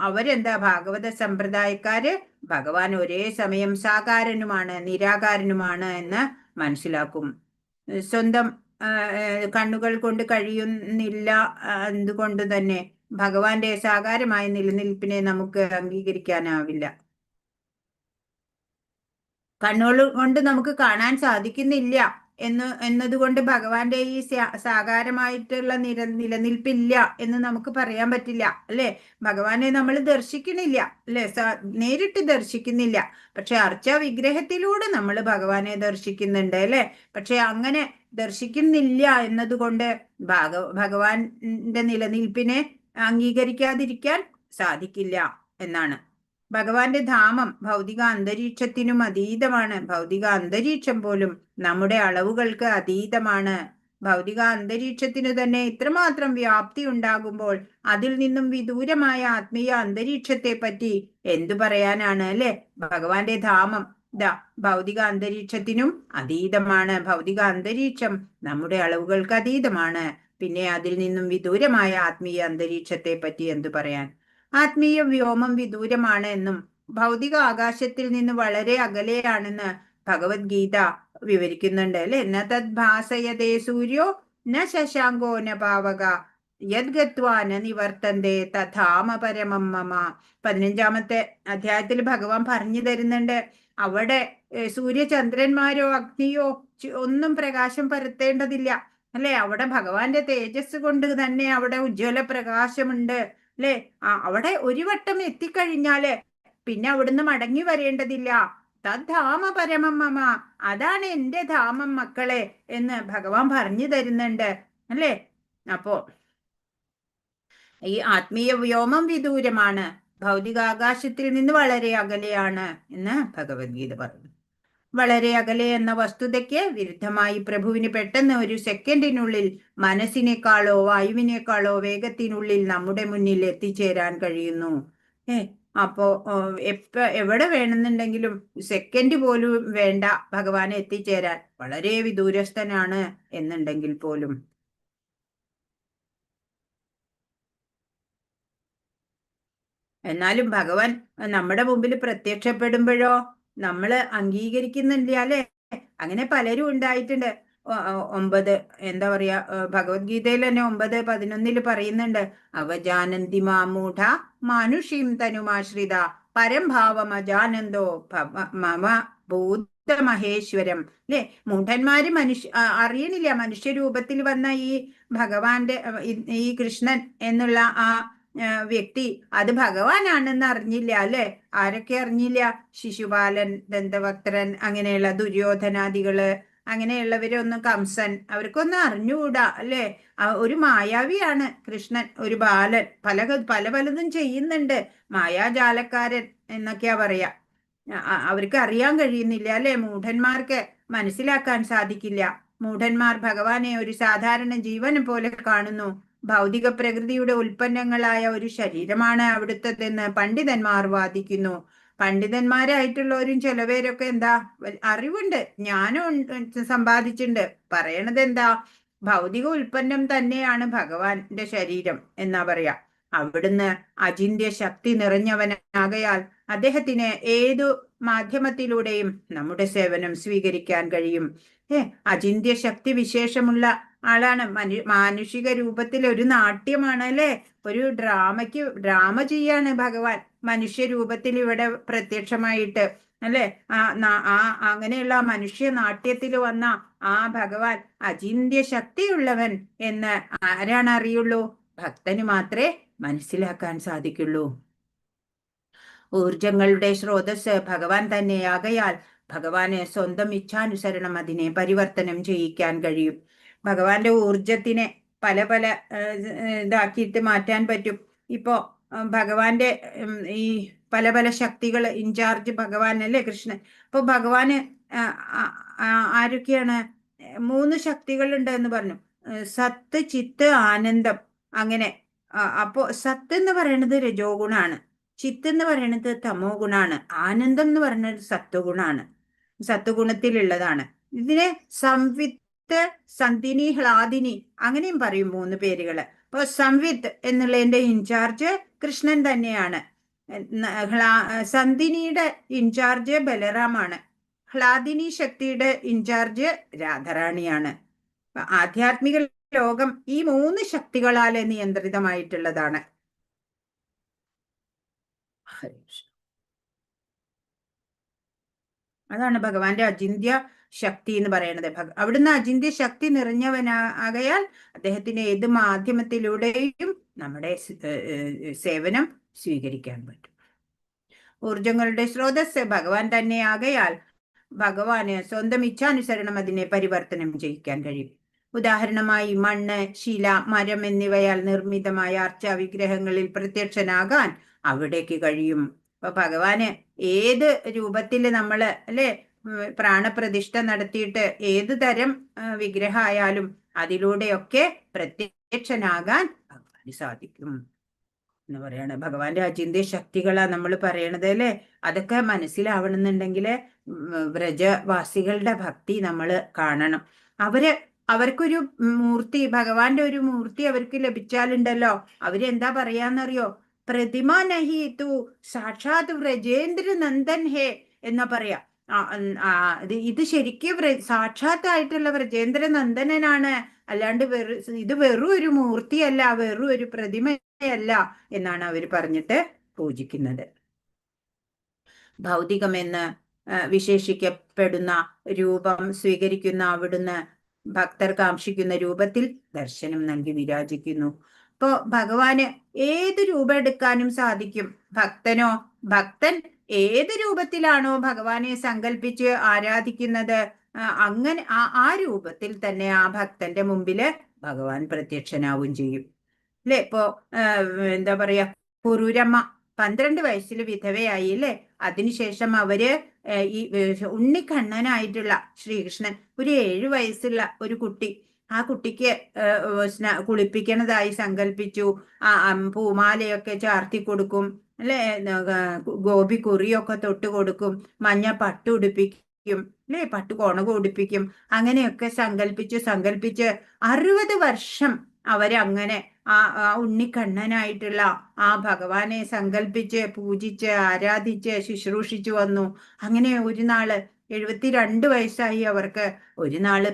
അവരെന്താ, ഭാഗവത സമ്പ്രദായക്കാര് ഭഗവാൻ ഒരേ സമയം സാകാരനുമാണ് നിരാകാരനുമാണ് എന്ന് മനസ്സിലാക്കും. സ്വന്തം കണ്ണുകൾ കൊണ്ട് കഴിയുന്നില്ല അതുകൊണ്ട് തന്നെ ഭഗവാന്റെ സാകാരമായ നിലനിൽപ്പിനെ നമുക്ക് അംഗീകരിക്കാനാവില്ല. കണ്ണുകൾ കൊണ്ട് നമുക്ക് കാണാൻ സാധിക്കുന്നില്ല എന്നതുകൊണ്ട് ഭഗവാന്റെ ഈ സാകാരമായിട്ടുള്ള നിലനിൽപ്പില്ല എന്ന് നമുക്ക് പറയാൻ പറ്റില്ല, അല്ലെ? ഭഗവാനെ നമ്മൾ ദർശിക്കണില്ല, അല്ലെ? നേരിട്ട് ദർശിക്കുന്നില്ല. പക്ഷെ അർച്ചാ വിഗ്രഹത്തിലൂടെ നമ്മൾ ഭഗവാനെ ദർശിക്കുന്നുണ്ട്, അല്ലെ? പക്ഷെ അങ്ങനെ ദർശിക്കുന്നില്ല എന്നതുകൊണ്ട് ഭഗവാന്റെ നിലനിൽപ്പിനെ അംഗീകരിക്കാതിരിക്കാൻ സാധിക്കില്ല എന്നാണ്. ഭഗവാന്റെ ധാമം ഭൗതിക അന്തരീക്ഷത്തിനും അതീതമാണ്. ഭൗതിക അന്തരീക്ഷം പോലും നമ്മുടെ അളവുകൾക്ക് അതീതമാണ്. ഭൗതിക അന്തരീക്ഷത്തിനു തന്നെ ഇത്രമാത്രം വ്യാപ്തി ഉണ്ടാകുമ്പോൾ അതിൽ നിന്നും വിദൂരമായ ആത്മീയ അന്തരീക്ഷത്തെ പറ്റി എന്തു പറയാനാണ്, അല്ലെ? ഭഗവാന്റെ ധാമം ഭൗതിക അന്തരീക്ഷത്തിനും അതീതമാണ്. ഭൗതിക അന്തരീക്ഷം നമ്മുടെ അളവുകൾക്ക് അതീതമാണ്. പിന്നെ അതിൽ നിന്നും വിദൂരമായ ആത്മീയ അന്തരീക്ഷത്തെ പറ്റി എന്തു പറയാൻ? ആത്മീയ വ്യോമം വിദൂരമാണ് എന്നും ഭൗതിക ആകാശത്തിൽ നിന്ന് വളരെ അകലെയാണെന്ന് ഭഗവത്ഗീത വിവരിക്കുന്നുണ്ട്, അല്ലെ? ന തദ് ഭാസയതേ സൂര്യോ ന ശശാങ്കോ ന പാവക യദ്ഗത്വാ ന നിവർത്തന്തേ തഥാമ പരമം മമ. 15-ാമത്തെ അധ്യായത്തിൽ ഭഗവാൻ പറഞ്ഞു തരുന്നുണ്ട്, അവിടെ സൂര്യചന്ദ്രന്മാരോ അഗ്നിയോ ഒന്നും പ്രകാശം പരത്തേണ്ടതില്ല, അല്ലെ? അവിടെ ഭഗവാന്റെ തേജസ് കൊണ്ട് തന്നെ അവിടെ ഉജ്ജ്വല പ്രകാശമുണ്ട്, അല്ലെ? അവിടെ ഒരു വട്ടം എത്തിക്കഴിഞ്ഞാല് പിന്നെ അവിടുന്ന് മടങ്ങി വരേണ്ടതില്ല. തദ്ധാമ പരമം മമ, അതാണ് എന്റെ ധാമം മക്കളെ എന്ന് ഭഗവാൻ പറഞ്ഞു തരുന്നുണ്ട്, അല്ലെ? അപ്പോ ഈ ആത്മീയ വ്യോമം വിദൂരമാണ്, ഭൗതികാകാശത്തിൽ നിന്ന് വളരെ അകലെയാണ് എന്ന് ഭഗവത്ഗീത പറഞ്ഞു. വളരെ അകലെ എന്ന വസ്തുതയ്ക്ക് വിരുദ്ധമായി പ്രഭുവിന് പെട്ടെന്ന് ഒരു സെക്കൻഡിനുള്ളിൽ മനസ്സിനേക്കാളോ വായുവിനേക്കാളോ വേഗത്തിനുള്ളിൽ നമ്മുടെ മുന്നിൽ എത്തിച്ചേരാൻ കഴിയുന്നു. അപ്പോ എവിടെ വേണമെന്നുണ്ടെങ്കിലും സെക്കൻഡ് പോലും വേണ്ട ഭഗവാനെ എത്തിച്ചേരാൻ, വളരെ വിദൂരസ്ഥനാണ് എന്നുണ്ടെങ്കിൽ പോലും. എന്നാലും ഭഗവാൻ നമ്മുടെ മുമ്പിൽ പ്രത്യക്ഷപ്പെടുമ്പോഴോ നമ്മള് അംഗീകരിക്കുന്നില്ല, അല്ലെ? അങ്ങനെ പലരും ഉണ്ടായിട്ടുണ്ട്. 9 എന്താ പറയാ, ഭഗവത്ഗീതയിൽ തന്നെ 9:11 പറയുന്നുണ്ട്, അവജാനന്തി മാമൂഢ മാനുഷീം തനുമാശ്രിത പരംഭാവമജാനന്ദോ മമ ഭൂതമഹേശ്വരം. അല്ലെ? മൂഢന്മാര് അറിയണില്ല, മനുഷ്യരൂപത്തിൽ വന്ന ഈ ഭഗവാന്റെ ഈ കൃഷ്ണൻ എന്നുള്ള ആ വ്യക്തി അത് ഭഗവാനാണെന്ന് അറിഞ്ഞില്ല, അല്ലെ? ആരൊക്കെ അറിഞ്ഞില്ല? ശിശുപാലൻ, ദന്തവക്ത്രൻ, അങ്ങനെയുള്ള ദുര്യോധനാദികള്, അങ്ങനെയുള്ളവരൊന്നും, കംസൻ, അവർക്കൊന്നും അറിഞ്ഞുകൂടാ, അല്ലെ? ഒരു മായാവിയാണ് കൃഷ്ണൻ, ഒരു ബാലൻ, പലതും ചെയ്യുന്നുണ്ട്, മായാജാലക്കാരൻ എന്നൊക്കെയാ പറയാ. അവർക്ക് അറിയാൻ കഴിയുന്നില്ല, അല്ലെ? മൂഢന്മാർക്ക് മനസ്സിലാക്കാൻ സാധിക്കില്ല. മൂഢന്മാർ ഭഗവാനെ ഒരു സാധാരണ ജീവനെ പോലെ കാണുന്നു. ഭൗതിക പ്രകൃതിയുടെ ഉൽപ്പന്നങ്ങളായ ഒരു ശരീരമാണ് അവിടുത്തെന്ന് പണ്ഡിതന്മാർ വാദിക്കുന്നു. പണ്ഡിതന്മാരായിട്ടുള്ളവരും ചിലവരൊക്കെ എന്താ, അറിവുണ്ട്, ജ്ഞാനം സമ്പാദിച്ചിട്ടുണ്ട്, പറയണത് എന്താ, ഭൗതിക ഉൽപ്പന്നം തന്നെയാണ് ഭഗവാന്റെ ശരീരം എന്നാ പറയാ. അവിടുന്ന് അചിന്ത്യ ശക്തി നിറഞ്ഞവനാകയാൽ അദ്ദേഹത്തിന് ഏതു മാധ്യമത്തിലൂടെയും നമ്മുടെ സേവനം സ്വീകരിക്കാൻ കഴിയും. അചിന്ത്യ ശക്തി വിശേഷമുള്ള ആളാണ്. മാനുഷിക രൂപത്തിൽ ഒരു നാട്യമാണ്, അല്ലെ? ഒരു ഡ്രാമ ചെയ്യാണ് ഭഗവാൻ മനുഷ്യ രൂപത്തിൽ ഇവിടെ പ്രത്യക്ഷമായിട്ട്, അല്ലെ? അങ്ങനെയുള്ള മനുഷ്യ നാട്യത്തിൽ വന്ന ആ ഭഗവാൻ അചിന്ത്യ ശക്തിയുള്ളവൻ എന്ന് ആരാണ് അറിയുള്ളൂ? ഭക്തന് മാത്രമേ മനസ്സിലാക്കാൻ സാധിക്കുള്ളൂ. ഊർജങ്ങളുടെ സ്രോതസ് ഭഗവാൻ തന്നെയാകയാൽ ഭഗവാന് സ്വന്തം ഇച്ഛാനുസരണം അതിനെ പരിവർത്തനം ചെയ്യിക്കാൻ കഴിയും. ഭഗവാന്റെ ഊർജത്തിനെ പല പല ഇതാക്കിയിട്ട് മാറ്റാൻ പറ്റും. ഇപ്പോ ഭഗവാന്റെ ഈ പല പല ശക്തികൾ ഇൻചാർജ് ഭഗവാനല്ലേ കൃഷ്ണൻ. അപ്പൊ ഭഗവാന് ആരൊക്കെയാണ്? 3 ശക്തികളുണ്ട് എന്ന് പറഞ്ഞു. സത്ത്, ചിത്ത്, ആനന്ദം. അങ്ങനെ അപ്പോ സത്ത് എന്ന് പറയുന്നത് രജോ ഗുണാണ്, ചിത്ത് എന്ന് പറയുന്നത് തമോ ഗുണാണ്, ആനന്ദം എന്ന് പറയുന്നത് സത്വഗുണാണ്, സത്വഗുണത്തിലുള്ളതാണ്. ഇതിനെ സംവിത്ത്, സന്ധിനി, ഹ്ലാദിനി അങ്ങനെയും പറയും 3 പേരുകള്. അപ്പൊ സംവിത്ത് എന്നുള്ളതിന്റെ ഇൻചാർജ് കൃഷ്ണൻ തന്നെയാണ്. സന്ധിനിയുടെ ഇൻചാർജ് ബലറാമാണ്. ഹ്ലാദിനി ശക്തിയുടെ ഇൻചാർജ് രാധാറാണിയാണ്. ആധ്യാത്മിക ലോകം ഈ 3 ശക്തികളാൽ നിയന്ത്രിതമായിട്ടുള്ളതാണ്. അതാണ് ഭഗവാന്റെ അചിന്ത്യ ശക്തി എന്ന് പറയുന്നത്. അവിടുന്ന് അചിന്ത്യ ശക്തി നിറഞ്ഞവനാകയാൽ അദ്ദേഹത്തിന് ഏത് മാധ്യമത്തിലൂടെയും നമ്മുടെ സേവനം സ്വീകരിക്കാൻ പറ്റും. ഊർജങ്ങളുടെ സ്രോതസ് ഭഗവാൻ തന്നെയാകയാൽ ഭഗവാന് സ്വന്തം ഇച്ഛാനുസരണം അതിനെ പരിവർത്തനം ചെയ്യിക്കാൻ കഴിയും. ഉദാഹരണമായി മണ്ണ്, ശില, മരം എന്നിവയാൽ നിർമ്മിതമായ അർച്ചാവിഗ്രഹങ്ങളിൽ പ്രത്യക്ഷനാകാൻ അവിടേക്ക് കഴിയും. അപ്പൊ ഭഗവാന് ഏത് രൂപത്തിൽ നമ്മള് അല്ലെ പ്രാണപ്രതിഷ്ഠ നടത്തിയിട്ട് ഏത് തരം വിഗ്രഹമായാലും അതിലൂടെയൊക്കെ പ്രത്യക്ഷനാകാൻ ഭഗവാന് സാധിക്കും എന്ന് പറയണ. ഭഗവാന്റെ അചിന്ത്യ ശക്തികളാ നമ്മൾ പറയണത് അല്ലെ. അതൊക്കെ മനസ്സിലാവണമെന്നുണ്ടെങ്കിൽ വ്രജവാസികളുടെ ഭക്തി നമ്മൾ കാണണം. അവർക്കൊരു മൂർത്തി, ഭഗവാന്റെ ഒരു മൂർത്തി അവർക്ക് ലഭിച്ചാലുണ്ടല്ലോ, അവരെന്താ പറയാന്നറിയോ? പ്രതിമ നഹി തു സാക്ഷാത് വ്രജേന്ദ്ര നന്ദൻ ഹേ എന്നാ പറയാ. ഇത് ശരിക്കും സാക്ഷാത്തായിട്ടുള്ള വ്രജേന്ദ്ര നന്ദനാണ്, അല്ലാണ്ട് ഇത് വെറും ഒരു മൂർത്തിയല്ല, വെറും ഒരു പ്രതിമയല്ല എന്നാണ് അവർ പറഞ്ഞിട്ട് പൂജിക്കുന്നത്. ഭൗതികമെന്ന് വിശേഷിക്കപ്പെടുന്ന രൂപം സ്വീകരിക്കുന്ന അവിടുന്ന് ഭക്തർ കാക്ഷിക്കുന്ന രൂപത്തിൽ ദർശനം നൽകി വിരാജിക്കുന്നു. ഇപ്പോ ഭഗവാന് ഏത് രൂപം എടുക്കാനും സാധിക്കും. ഭക്തൻ ഏത് രൂപത്തിലാണോ ഭഗവാനെ സങ്കല്പിച്ച് ആരാധിക്കുന്നത് അങ്ങനെ ആ രൂപത്തിൽ തന്നെ ആ ഭക്തന്റെ മുമ്പില് ഭഗവാൻ പ്രത്യക്ഷനാവും ചെയ്യും അല്ലെ. ഇപ്പോ എന്താ പറയാ, പുരൂരമ്മ 12 വയസ്സിൽ വിധവയായി അല്ലെ. അതിനുശേഷം അവര് ഈ ഉണ്ണിക്കണ്ണനായിട്ടുള്ള ശ്രീകൃഷ്ണൻ, ഒരു 7 വയസ്സുള്ള ഒരു കുട്ടി, ആ കുട്ടിക്ക് കുളിപ്പിക്കണതായി സങ്കല്പിച്ചു. പൂമാലയൊക്കെ ചാർത്തി കൊടുക്കും അല്ലെ, ഗോപി കുറിയൊക്കെ തൊട്ട് കൊടുക്കും, മഞ്ഞ പട്ട് ഉടുപ്പിക്കും അല്ലെ, പട്ട് കൊണക ഉടുപ്പിക്കും. അങ്ങനെയൊക്കെ സങ്കല്പിച്ച് 60 വർഷം അവരങ്ങനെ ആ ഉണ്ണിക്കണ്ണനായിട്ടുള്ള ആ ഭഗവാനെ സങ്കല്പിച്ച് പൂജിച്ച് ആരാധിച്ച് ശുശ്രൂഷിച്ചു വന്നു. അങ്ങനെ ഒരു നാള് 72 വയസ്സായി അവർക്ക്. ഒരു നാള്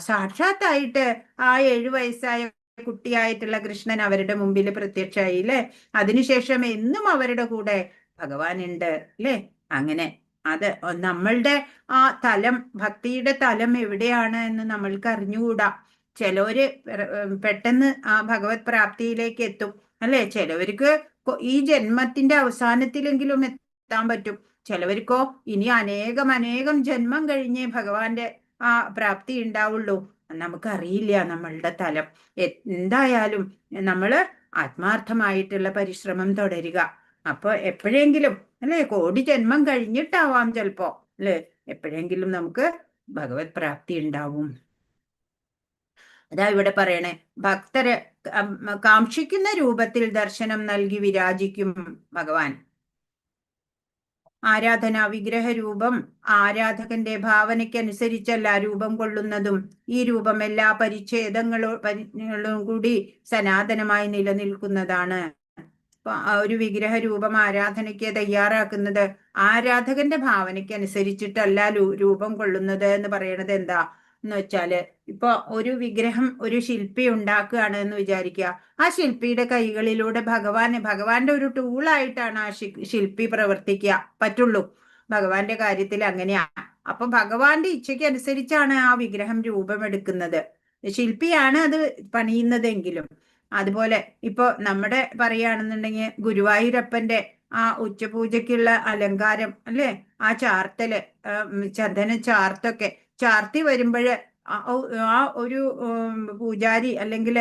സാക്ഷാത്തായിട്ട് ആ 7 വയസ്സായ കുട്ടിയായിട്ടുള്ള കൃഷ്ണൻ അവരുടെ മുമ്പിൽ പ്രത്യക്ഷമായി അല്ലെ. അതിനുശേഷം എന്നും അവരുടെ കൂടെ ഭഗവാൻ ഉണ്ട് അല്ലെ. അങ്ങനെ അത് നമ്മളുടെ ആ തലം, ഭക്തിയുടെ തലം എവിടെയാണ് എന്ന് നമ്മൾക്ക് അറിഞ്ഞുകൂടാ. ചിലവര് പെട്ടെന്ന് ആ ഭഗവത് പ്രാപ്തിയിലേക്ക് എത്തും അല്ലെ. ചിലവർക്ക് ഈ ജന്മത്തിന്റെ അവസാനത്തിലെങ്കിലും എത്താൻ പറ്റും. ചിലവർക്കോ ഇനി അനേകം ജന്മം കഴിഞ്ഞേ ഭഗവാന്റെ ആ പ്രാപ്തി ഉണ്ടാവുള്ളൂ. നമുക്കറിയില്ല നമ്മളുടെ തലം. എന്തായാലും നമ്മള് ആത്മാർത്ഥമായിട്ടുള്ള പരിശ്രമം തുടരുക. അപ്പൊ എപ്പോഴെങ്കിലും അല്ലെ, കോടി ജന്മം കഴിഞ്ഞിട്ടാവാം ചിലപ്പോ അല്ലെ, എപ്പോഴെങ്കിലും നമുക്ക് ഭഗവത് പ്രാപ്തി ഉണ്ടാവും. അതാ ഇവിടെ പറയണേ, ഭക്തര് കാക്ഷിക്കുന്ന രൂപത്തിൽ ദർശനം നൽകി വിരാജിക്കും ഭഗവാൻ. ആരാധന വിഗ്രഹ രൂപം ആരാധകന്റെ ഭാവനയ്ക്കനുസരിച്ചല്ല രൂപം കൊള്ളുന്നതും. ഈ രൂപം എല്ലാ പരിച്ഛേദങ്ങളും കൂടി സനാതനമായി നിലനിൽക്കുന്നതാണ്. ഒരു വിഗ്രഹ രൂപം ആരാധനയ്ക്ക് തയ്യാറാക്കുന്നത് ആരാധകന്റെ ഭാവനയ്ക്ക് അനുസരിച്ചിട്ടല്ല രൂപം കൊള്ളുന്നത് എന്ന് പറയണത് എന്താ എന്ന് വെച്ചാല്, ഇപ്പൊ ഒരു വിഗ്രഹം ഒരു ശില്പി ഉണ്ടാക്കുകയാണ് എന്ന് വിചാരിക്കുക. ആ ശില്പിയുടെ കൈകളിലൂടെ ഭഗവാന്റെ ഒരു ടൂളായിട്ടാണ് ആ ശില്പി പ്രവർത്തിക്കുക പറ്റുള്ളൂ. ഭഗവാന്റെ കാര്യത്തിൽ അങ്ങനെയാ. അപ്പൊ ഭഗവാന്റെ ഇച്ഛയ്ക്ക് അനുസരിച്ചാണ് ആ വിഗ്രഹം രൂപമെടുക്കുന്നത്. ശില്പിയാണ് അത് പണിയുന്നതെങ്കിലും. അതുപോലെ ഇപ്പൊ നമ്മുടെ പറയുകയാണെന്നുണ്ടെങ്കിൽ ഗുരുവായൂരപ്പന്റെ ആ ഉച്ചപൂജയ്ക്കുള്ള അലങ്കാരം അല്ലെ, ആ ചാർത്തല്, ചന്ദന ചാർത്തൊക്കെ ചാർത്തി വരുമ്പോഴ് ആ ഒരു പൂജാരി അല്ലെങ്കിൽ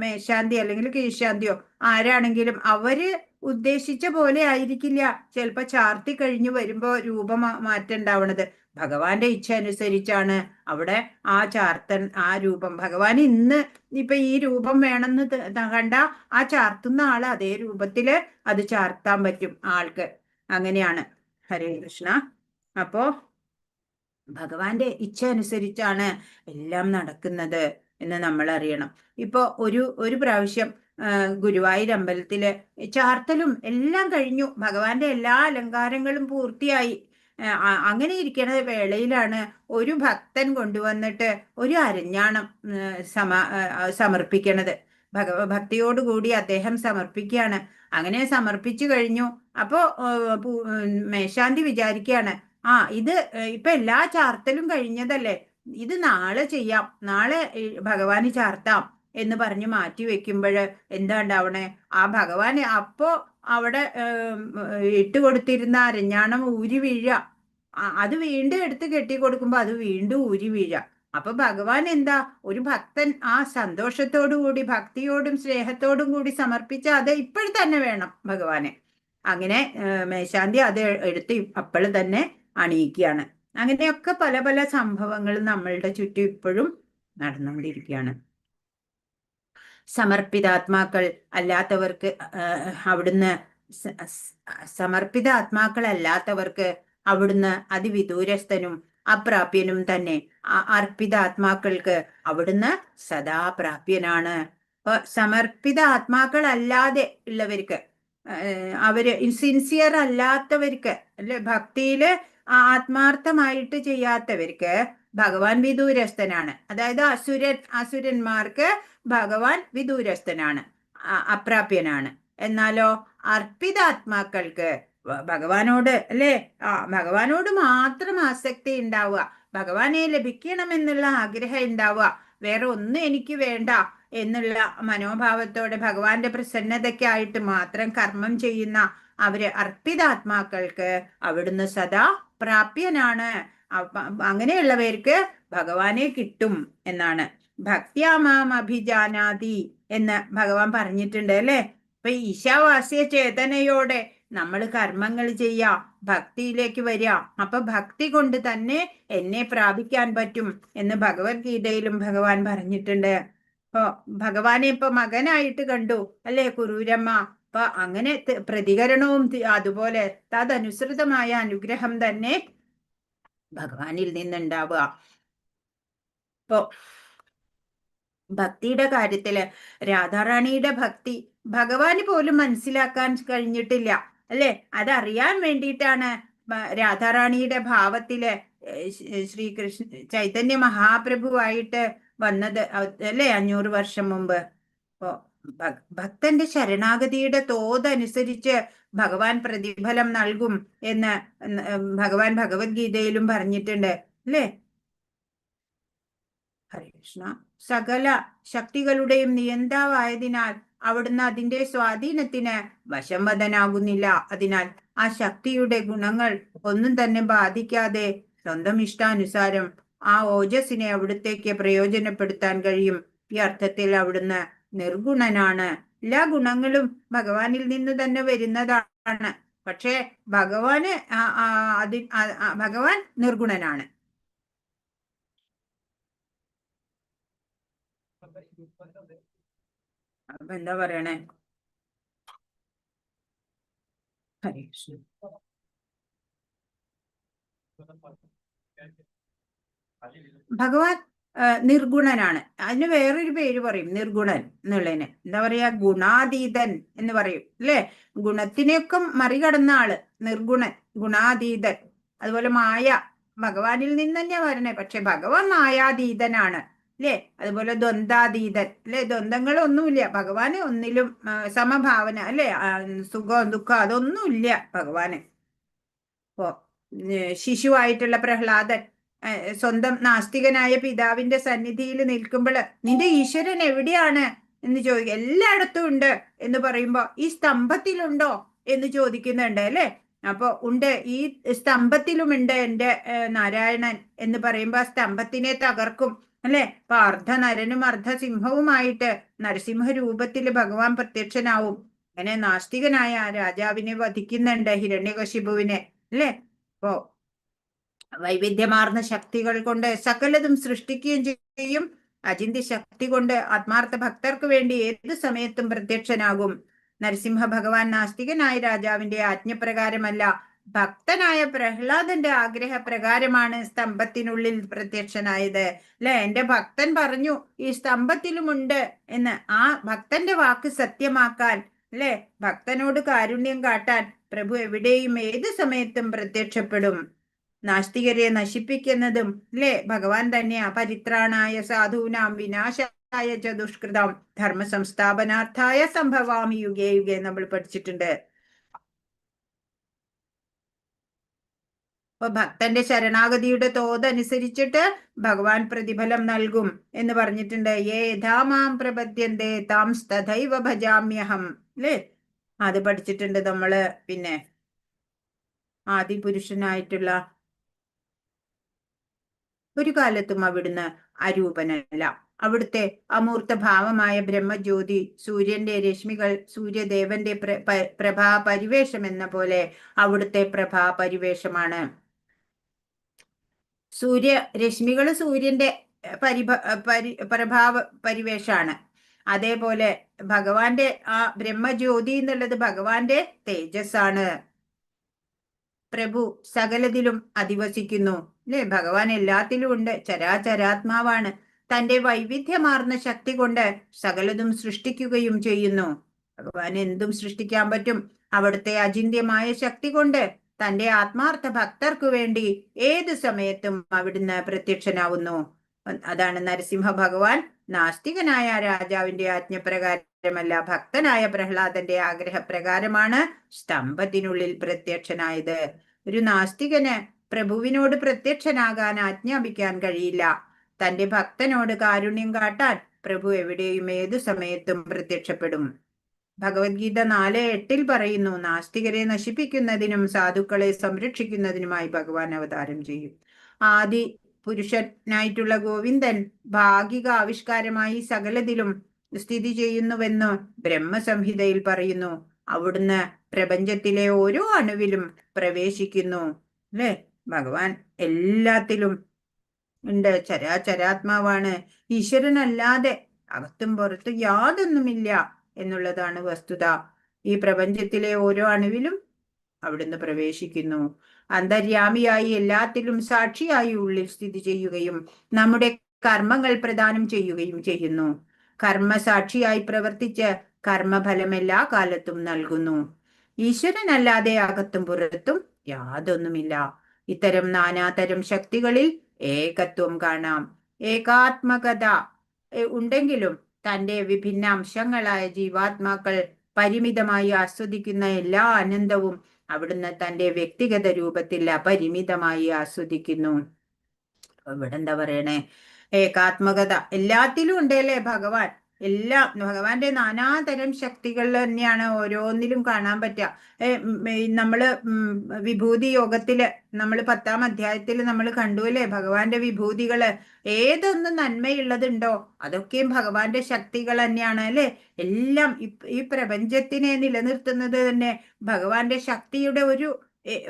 മേശാന്തി അല്ലെങ്കിൽ കീഴ്ശാന്തിയോ ആരാണെങ്കിലും അവര് ഉദ്ദേശിച്ച പോലെ ആയിരിക്കില്ല ചിലപ്പോ ചാർത്തി കഴിഞ്ഞു വരുമ്പോ രൂപം മാറ്റം ഉണ്ടാവണത്. ഭഗവാന്റെ ഇച്ഛ അനുസരിച്ചാണ് അവിടെ ആ ചാർത്തൻ, ആ രൂപം ഭഗവാൻ ഇന്ന് ഇപ്പൊ ഈ രൂപം വേണമെന്ന് കണ്ട ആ ചാർത്തുന്ന ആള് അതേ രൂപത്തില് അത് ചാർത്താൻ പറ്റും ആൾക്ക്. അങ്ങനെയാണ്. ഹരേ കൃഷ്ണ. അപ്പോ ഭഗവാന്റെ ഇച്ഛ അനുസരിച്ചാണ് എല്ലാം നടക്കുന്നത് എന്ന് നമ്മൾ അറിയണം. ഇപ്പൊ ഒരു പ്രാവശ്യം ഗുരുവായൂർ അമ്പലത്തില് ചാർത്തലും എല്ലാം കഴിഞ്ഞു, ഭഗവാന്റെ എല്ലാ അലങ്കാരങ്ങളും പൂർത്തിയായി. അങ്ങനെ ഇരിക്കുന്ന വേളയിലാണ് ഒരു ഭക്തൻ കൊണ്ടുവന്നിട്ട് ഒരു അരഞ്ഞാണം സമർപ്പിക്കണത്. ഭക്തിയോടുകൂടി അദ്ദേഹം സമർപ്പിക്കുകയാണ്. അങ്ങനെ സമർപ്പിച്ചു കഴിഞ്ഞു. അപ്പോ മേശാന്തി വിചാരിക്കുകയാണ്, ഇത് ഇപ്പൊ എല്ലാ ചാർത്തലും കഴിഞ്ഞതല്ലേ, ഇത് നാളെ ചെയ്യാം, നാളെ ഭഗവാന് ചാർത്താം എന്ന് പറഞ്ഞ് മാറ്റി വെക്കുമ്പോഴ് എന്താ ഉണ്ടാവണേ, ആ ഭഗവാന് അപ്പോ അവിടെ ഇട്ടുകൊടുത്തിരുന്ന അരഞ്ഞാണം ഊരി വീഴ, അത് വീണ്ടും എടുത്ത് കെട്ടിക്കൊടുക്കുമ്പോ അത് വീണ്ടും ഊരി വീഴ. അപ്പൊ ഭഗവാൻ എന്താ, ഒരു ഭക്തൻ ആ സന്തോഷത്തോടു കൂടി ഭക്തിയോടും സ്നേഹത്തോടും കൂടി സമർപ്പിച്ച അത് ഇപ്പോഴും തന്നെ വേണം ഭഗവാനെ. അങ്ങനെ മേശാന്തി അത് എടുത്ത് അപ്പോൾ തന്നെ അണിയിക്കുകയാണ്. അങ്ങനെയൊക്കെ പല പല സംഭവങ്ങൾ നമ്മളുടെ ചുറ്റും ഇപ്പോഴും നടന്നുകൊണ്ടിരിക്കുകയാണ്. സമർപ്പിതാത്മാക്കൾ അല്ലാത്തവർക്ക് അവിടുന്ന് സമർപ്പിതാത്മാക്കളല്ലാത്തവർക്ക് അവിടുന്ന് അതിവിദൂരസ്ഥനും അപ്രാപ്യനും തന്നെ. അർപ്പിതാത്മാക്കൾക്ക് അവിടുന്ന് സദാ പ്രാപ്യനാണ്. അപ്പൊ സമർപ്പിത ആത്മാക്കളല്ലാതെ ഉള്ളവർക്ക്, അവര് സിൻസിയർ അല്ലാത്തവർക്ക് അല്ലെ, ഭക്തിയില് ആത്മാർത്ഥമായിട്ട് ചെയ്യാത്തവർക്ക് ഭഗവാൻ വിദൂരസ്ഥനാണ്. അതായത് അസുരന്മാർക്ക് ഭഗവാൻ വിദൂരസ്ഥനാണ്, അപ്രാപ്യനാണ്. എന്നാലോ അർപ്പിതാത്മാക്കൾക്ക് ഭഗവാനോട് അല്ലെ, ഭഗവാനോട് മാത്രം ആസക്തി ഉണ്ടാവുക, ഭഗവാനെ ലഭിക്കണമെന്നുള്ള ആഗ്രഹം ഉണ്ടാവുക, വേറെ ഒന്നും എനിക്ക് വേണ്ട എന്നുള്ള മനോഭാവത്തോടെ ഭഗവാന്റെ പ്രസന്നതയ്ക്കായിട്ട് മാത്രം കർമ്മം ചെയ്യുന്ന അവര് അർപ്പിതാത്മാക്കൾക്ക് അവിടുന്ന് സദാ പ്രാപ്യനാണ്. അങ്ങനെയുള്ളവർക്ക് ഭഗവാനെ കിട്ടും എന്നാണ്. ഭക്ത്യാമാം അഭിജാനാതി എന്ന് ഭഗവാൻ പറഞ്ഞിട്ടുണ്ട് അല്ലെ. അപ്പൊ ഈശാവാസ്യ ചേതനയോടെ നമ്മൾ കർമ്മങ്ങൾ ചെയ്യാ, ഭക്തിയിലേക്ക് വരിക. അപ്പൊ ഭക്തി കൊണ്ട് തന്നെ എന്നെ പ്രാപിക്കാൻ പറ്റും എന്ന് ഭഗവത്ഗീതയിലും ഭഗവാൻ പറഞ്ഞിട്ടുണ്ട്. ഇപ്പൊ ഭഗവാനെ ഇപ്പൊ മകനായിട്ട് കണ്ടു അല്ലെ കുറൂരമ്മ. അപ്പൊ അങ്ങനെ പ്രതികരണവും അതുപോലെ തദനുസൃതമായ അനുഗ്രഹം തന്നെ ഭഗവാനിൽ നിന്നുണ്ടാവുക. ഇപ്പോ ഭക്തിയുടെ കാര്യത്തില് രാധാറാണിയുടെ ഭക്തി ഭഗവാന് പോലും മനസ്സിലാക്കാൻ കഴിഞ്ഞിട്ടില്ല അല്ലെ. അതറിയാൻ വേണ്ടിയിട്ടാണ് രാധാറാണിയുടെ ഭാവത്തില് ശ്രീകൃഷ്ണ ചൈതന്യ മഹാപ്രഭുവായിട്ട് വന്നത് അല്ലെ 500 വർഷം മുമ്പ്. അപ്പോ ഭക്തന്റെ ശരണാഗതിയുടെ തോതനുസരിച്ച് ഭഗവാൻ പ്രതിഫലം നൽകും എന്ന് ഭഗവാൻ ഭഗവത്ഗീതയിലും പറഞ്ഞിട്ടുണ്ട് അല്ലേ. ഹരേ കൃഷ്ണ. സകല ശക്തികളുടെയും നിയന്താവായതിനാൽ അവിടുന്ന് അതിന്റെ സ്വാധീനത്തിന് വശംവദനാകുന്നില്ല. അതിനാൽ ആ ശക്തിയുടെ ഗുണങ്ങൾ ഒന്നും തന്നെ ബാധിക്കാതെ സ്വന്തം ഇഷ്ടാനുസാരം ആ ഓജസ്സിനെ അവിടുത്തേക്ക് പ്രയോജനപ്പെടുത്താൻ കഴിയും. ഈ അർത്ഥത്തിൽ അവിടുന്ന് നിർഗുണനാണ്. എല്ലാ ഗുണങ്ങളും ഭഗവാനിൽ നിന്ന് തന്നെ വരുന്നതാണ്. പക്ഷേ ഭഗവാൻ നിർഗുണനാണ്. അപ്പൊ എന്താ പറയണേ? ഹരേ കൃഷ്ണ. ഭഗവാൻ നിർഗുണനാണ്. അതിന് വേറൊരു പേര് പറയും നിർഗുണൻ എന്നുള്ളതിന്. എന്താ പറയാ? ഗുണാതീതൻ എന്ന് പറയും അല്ലെ. ഗുണത്തിനെയൊക്കെ മറികടന്ന ആള് നിർഗുണൻ, ഗുണാതീതൻ. അതുപോലെ മായ ഭഗവാനിൽ നിന്ന് തന്നെയാ വരണേ, പക്ഷെ ഭഗവാൻ മായാതീതനാണ് അല്ലെ. അതുപോലെ ദ്വന്ദ്വാതീതൻ അല്ലെ. ദ്വന്ദ്ങ്ങളൊന്നുമില്ല ഭഗവാന്, ഒന്നിലും സമഭാവന അല്ലെ. സുഖം ദുഃഖം അതൊന്നുമില്ല ഭഗവാന്. ഇപ്പോ ശിശുവായിട്ടുള്ള പ്രഹ്ലാദൻ സ്വന്തം നാസ്തികനായ പിതാവിന്റെ സന്നിധിയിൽ നിൽക്കുമ്പോൾ നിന്റെ ഈശ്വരൻ എവിടെയാണ് എന്ന് ചോദിക്കുക. എല്ലായിടത്തും ഉണ്ട് എന്ന് പറയുമ്പോ ഈ സ്തംഭത്തിലുണ്ടോ എന്ന് ചോദിക്കുന്നുണ്ട് അല്ലെ. അപ്പൊ ഉണ്ട്, ഈ സ്തംഭത്തിലുമുണ്ട് എൻ്റെ നാരായണൻ എന്ന് പറയുമ്പോ ആ സ്തംഭത്തിനെ തകർക്കും അല്ലെ. അപ്പൊ അർദ്ധനരനും അർദ്ധസിംഹവുമായിട്ട് നരസിംഹ രൂപത്തില് ഭഗവാൻ പ്രത്യക്ഷനാവും. അങ്ങനെ നാസ്തികനായ ആ രാജാവിനെ വധിക്കുന്നുണ്ട്, ഹിരണ്യകശിപുവിനെ അല്ലെ. അപ്പോ വൈവിധ്യമാർന്ന ശക്തികൾ കൊണ്ട് സകലതും സൃഷ്ടിക്കുകയും ചെയ്യും. അചിന്ത്യ ശക്തി കൊണ്ട് ആത്മാർത്ഥ ഭക്തർക്ക് വേണ്ടി ഏത് സമയത്തും പ്രത്യക്ഷനാകും. നരസിംഹ ഭഗവാൻ നാസ്തികനായ രാജാവിന്റെ ആജ്ഞപ്രകാരമല്ല, ഭക്തനായ പ്രഹ്ലാദന്റെ ആഗ്രഹപ്രകാരമാണ് സ്തംഭത്തിനുള്ളിൽ പ്രത്യക്ഷനായത് അല്ലെ. എന്റെ ഭക്തൻ പറഞ്ഞു ഈ സ്തംഭത്തിലുമുണ്ട് എന്ന്. ആ ഭക്തന്റെ വാക്ക് സത്യമാക്കാൻ അല്ലെ, ഭക്തനോട് കാരുണ്യം കാട്ടാൻ പ്രഭു എവിടെയും ഏത് സമയത്തും പ്രത്യക്ഷപ്പെടും. നാസ്തികരെ നശിപ്പിക്കുന്നതും അല്ലെ ഭഗവാൻ തന്നെയാ. പരിത്രാണായ സാധൂനാം വിനാശായ ച ദുഷ്കൃതം ധർമ്മ സംസ്ഥാപനാർത്ഥായ സംഭവാമി യുഗേ യുഗേ നമ്മൾ പഠിച്ചിട്ടുണ്ട്. അപ്പൊ ഭക്തന്റെ ശരണാഗതിയുടെ തോതനുസരിച്ചിട്ട് ഭഗവാൻ പ്രതിഫലം നൽകും എന്ന് പറഞ്ഞിട്ടുണ്ട്. യേഥാമാം പ്രപദ്യന്തേ താം തഥൈവ ഭജാമ്യഹം അല്ലേ, അത് പഠിച്ചിട്ടുണ്ട് നമ്മള്. പിന്നെ ആദിപുരുഷനായിട്ടുള്ള ഒരു കാലത്തും അവിടുന്ന് അരൂപനല്ല. അവിടുത്തെ അമൂർത്ത ഭാവമായ ബ്രഹ്മജ്യോതി, സൂര്യന്റെ രശ്മികൾ, സൂര്യദേവന്റെ പ്രഭാപരിവേഷം എന്ന പോലെ അവിടുത്തെ പ്രഭാപരിവേഷമാണ്. രശ്മികള് സൂര്യന്റെ പ്രഭാവ പരിവേഷാണ്. അതേപോലെ ഭഗവാന്റെ ആ ബ്രഹ്മജ്യോതി എന്നുള്ളത് ഭഗവാന്റെ തേജസ്സാണ്. പ്രഭു സകലത്തിലും അധിവസിക്കുന്നു അല്ലെ. ഭഗവാൻ എല്ലാത്തിലും ഉണ്ട്, ചരാചരാത്മാവാണ്. തന്റെ വൈവിധ്യമാർന്ന ശക്തി കൊണ്ട് സകലതും സൃഷ്ടിക്കുകയും ചെയ്യുന്നു. ഭഗവാൻ എന്തും സൃഷ്ടിക്കാൻ പറ്റും. അവിടുത്തെ അചിന്ത്യമായ ശക്തി കൊണ്ട് തന്റെ ആത്മാർത്ഥ ഭക്തർക്കു വേണ്ടി ഏത് സമയത്തും അവിടുന്ന് പ്രത്യക്ഷനാവുന്നു. അതാണ് നരസിംഹ ഭഗവാൻ നാസ്തികനായ രാജാവിന്റെ ആജ്ഞപ്രകാരമല്ല, ഭക്തനായ പ്രഹ്ലാദന്റെ ആഗ്രഹപ്രകാരമാണ് സ്തംഭത്തിനുള്ളിൽ പ്രത്യക്ഷനായത്. ഒരു നാസ്തികന് പ്രഭുവിനോട് പ്രത്യക്ഷനാകാൻ ആജ്ഞാപിക്കാൻ കഴിയില്ല. തന്റെ ഭക്തനോട് കാരുണ്യം കാട്ടാൻ പ്രഭു എവിടെയും ഏതു സമയത്തും പ്രത്യക്ഷപ്പെടും. ഭഗവത്ഗീത 4:8 പറയുന്നു, നാസ്തികരെ നശിപ്പിക്കുന്നതിനും സാധുക്കളെ സംരക്ഷിക്കുന്നതിനുമായി ഭഗവാൻ അവതാരം ചെയ്യും. ആദി പുരുഷനായിട്ടുള്ള ഗോവിന്ദൻ ഭാഗിക ആവിഷ്കാരമായി സകലത്തിലും സ്ഥിതി ചെയ്യുന്നുവെന്ന് ബ്രഹ്മസംഹിതയിൽ പറയുന്നു. അവിടുന്ന് പ്രപഞ്ചത്തിലെ ഓരോ അണുവിലും പ്രവേശിക്കുന്നു അല്ലെ. ഭഗവാൻ എല്ലാത്തിലും ഉണ്ട്, ചരാചരാത്മാവാണ്. ഈശ്വരനല്ലാതെ അകത്തും പുറത്തും യാതൊന്നുമില്ല എന്നുള്ളതാണ് വസ്തുത. ഈ പ്രപഞ്ചത്തിലെ ഓരോ അണുവിലും അവിടുന്ന് പ്രവേശിക്കുന്നു. അന്തര്യാമിയായി എല്ലാത്തിലും സാക്ഷിയായി ഉള്ളിൽ സ്ഥിതി ചെയ്യുകയും നമ്മുടെ കർമ്മങ്ങൾ പ്രദാനം ചെയ്യുകയും ചെയ്യുന്നു. കർമ്മസാക്ഷിയായി പ്രവർത്തിച്ച് കർമ്മഫലം എല്ലാ കാലത്തും നൽകുന്നു. ഈശ്വരനല്ലാതെ അകത്തും പുറത്തും യാതൊന്നുമില്ല. ഇത്തരം നാനാതരം ശക്തികളിൽ ഏകത്വം കാണാം. ഏകാത്മകത ഉണ്ടെങ്കിലും തന്റെ വിഭിന്ന അംശങ്ങളായ ജീവാത്മാക്കൾ പരിമിതമായി ആസ്വദിക്കുന്ന എല്ലാ ആനന്ദവും അവിടുന്ന് തന്റെ വ്യക്തിഗത രൂപത്തിൽ അപരിമിതമായി ആസ്വദിക്കുന്നു. ഇവിടെ എന്താ പറയണേ, ഏകാത്മകത എല്ലാത്തിലും ഉണ്ടല്ലേ ഭഗവാൻ. ഭഗവാന്റെ നാനാതരം ശക്തികൾ തന്നെയാണ് ഓരോന്നിലും കാണാൻ പറ്റുക. നമ്മള് വിഭൂതി യോഗത്തില് നമ്മൾ 10-ാം അധ്യായത്തിൽ നമ്മൾ കണ്ടു അല്ലേ, ഭഗവാന്റെ വിഭൂതികള് ഏതൊന്നും നന്മയുള്ളതുണ്ടോ അതൊക്കെയും ഭഗവാന്റെ ശക്തികൾ തന്നെയാണ് അല്ലെ. എല്ലാം ഈ പ്രപഞ്ചത്തിനെ നിലനിർത്തുന്നത് തന്നെ ഭഗവാന്റെ ശക്തിയുടെ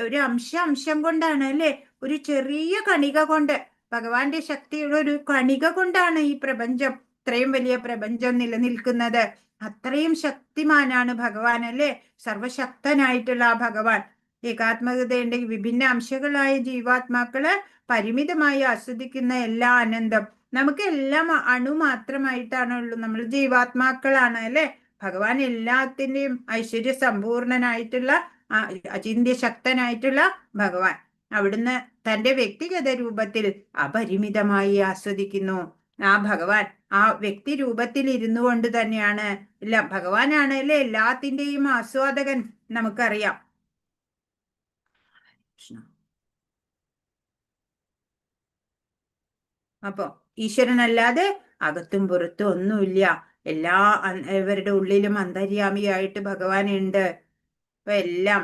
ഒരു അംശം കൊണ്ടാണ് അല്ലെ. ഒരു ചെറിയ കണിക കൊണ്ട്, ഭഗവാന്റെ ശക്തിയുടെ ഒരു കണിക കൊണ്ടാണ് ഈ പ്രപഞ്ചം, ഇത്രയും വലിയ പ്രപഞ്ചം നിലനിൽക്കുന്നത്. അത്രയും ശക്തിമാനാണ് ഭഗവാൻ അല്ലെ, സർവശക്തനായിട്ടുള്ള ആ ഭഗവാൻ. ഏകാത്മകതയുണ്ടെങ്കിൽ വിഭിന്ന അംശങ്ങളായ ജീവാത്മാക്കള് പരിമിതമായി ആസ്വദിക്കുന്ന എല്ലാ ആനന്ദം നമുക്ക് എല്ലാം അണു മാത്രമായിട്ടാണുള്ളൂ. നമ്മൾ ജീവാത്മാക്കളാണ് അല്ലെ. ഭഗവാൻ എല്ലാത്തിന്റെയും ഐശ്വര്യ സമ്പൂർണനായിട്ടുള്ള അചിന്ത്യ ശക്തനായിട്ടുള്ള ഭഗവാൻ അവിടുന്ന് തന്റെ വ്യക്തിഗത രൂപത്തിൽ അപരിമിതമായി ആസ്വദിക്കുന്നു. ആ ഭഗവാൻ ആ വ്യക്തി രൂപത്തിൽ ഇരുന്നു കൊണ്ട് തന്നെയാണ് ഭഗവാനാണ് അല്ലെ എല്ലാത്തിന്റെയും ആസ്വാദകൻ, നമുക്കറിയാം. അപ്പൊ ഈശ്വരനല്ലാതെ അകത്തും പുറത്തും ഒന്നുമില്ല. ഇവരുടെ ഉള്ളിലും അന്തര്യാമിയായിട്ട് ഭഗവാൻ ഉണ്ട്. ഇപ്പൊ എല്ലാം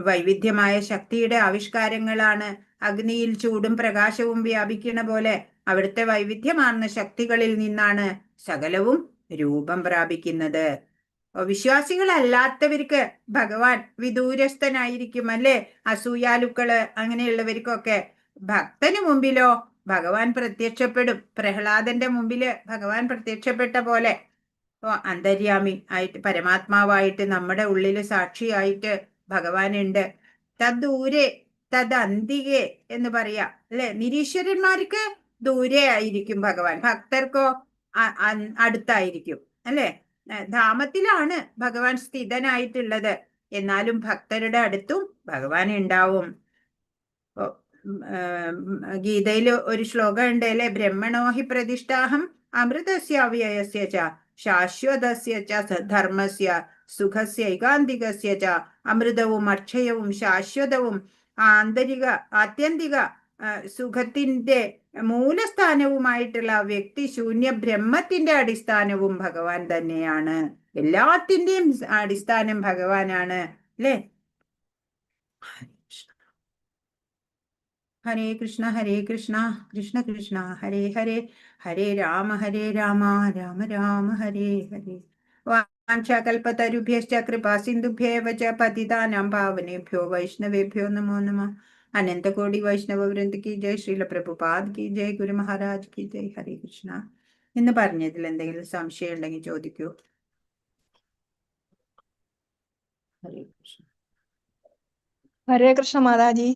വൈവിധ്യമായ ശക്തിയുടെ ആവിഷ്കാരങ്ങളാണ്. അഗ്നിയിൽ ചൂടും പ്രകാശവും വ്യാപിക്കുന്ന പോലെ അവിടുത്തെ വൈവിധ്യമാർന്ന ശക്തികളിൽ നിന്നാണ് സകലവും രൂപം പ്രാപിക്കുന്നത്. വിശ്വാസികളല്ലാത്തവർക്ക് ഭഗവാൻ വിദൂരസ്ഥനായിരിക്കും അല്ലേ? അസൂയാലുക്കള് അങ്ങനെയുള്ളവർക്കൊക്കെ. ഭക്തന് മുമ്പിലോ ഭഗവാൻ പ്രത്യക്ഷപ്പെടും. പ്രഹ്ലാദന്റെ മുമ്പില് ഭഗവാൻ പ്രത്യക്ഷപ്പെട്ട പോലെ അന്തര്യാമി ആയിട്ട് പരമാത്മാവായിട്ട് നമ്മുടെ ഉള്ളില് സാക്ഷിയായിട്ട് ഭഗവാൻ ഉണ്ട്. തദ്ദൂരെ തദന്തികെ എന്ന് പറയാ അല്ലെ? നിരീശ്വരന്മാർക്ക് ദൂരെ ആയിരിക്കും ഭഗവാൻ, ഭക്തർക്കോ അടുത്തായിരിക്കും അല്ലെ? ധാമത്തിലാണ് ഭഗവാൻ സ്ഥിതനായിട്ടുള്ളത്, എന്നാലും ഭക്തരുടെ അടുത്തും ഭഗവാൻ ഉണ്ടാവും. ഗീതയില് ഒരു ശ്ലോകം ഉണ്ട് അല്ലെ? ബ്രഹ്മണോ ഹി പ്രതിഷ്ഠാഹം അമൃതസ്യ അവ്യയസ്യ ച ശാശ്വതസ്യ ച ധർമ്മസ്യ സുഖസ്യ ഏകാന്തികസ്യ ച. അമൃതവും അക്ഷയവും ശാശ്വതവും ആത്യന്തിക സുഖത്തിന്റെ മൂലസ്ഥാനവുമായിട്ടുള്ള വ്യക്തി ശൂന്യ ബ്രഹ്മത്തിന്റെ അടിസ്ഥാനവും ഭഗവാൻ തന്നെയാണ്. എല്ലാത്തിന്റെയും അടിസ്ഥാനം ഭഗവാനാണ് അല്ലേ? ഹരേ കൃഷ്ണ കൃഷ്ണ കൃഷ്ണ ഹരേ ഹരേ, ഹരേ രാമ രാമ രാമ ഹരേ ഹരേ. വാഞ്ചാകൽപതരുഭ്യശ്ച കൃപാ സിന്ധുഭ്യേവ ച പതിതാനാം പാവനേഭ്യോ വൈഷ്ണവേഭ്യോ നമോ നമഃ. അനന്തകോടി വൈഷ്ണവ വൃന്ദ കി ജയ്, ശ്രീല പ്രഭുപാദ് കി ജയ്, ഗുരു മഹാരാജ് കി ജയ്. ഹരേ കൃഷ്ണ. എന്ന് പറഞ്ഞതിൽ എന്തെങ്കിലും സംശയം ഉണ്ടെങ്കിൽ ചോദിക്കൂ. ഹരേ കൃഷ്ണ. ഹരേ കൃഷ്ണ മാതാജി.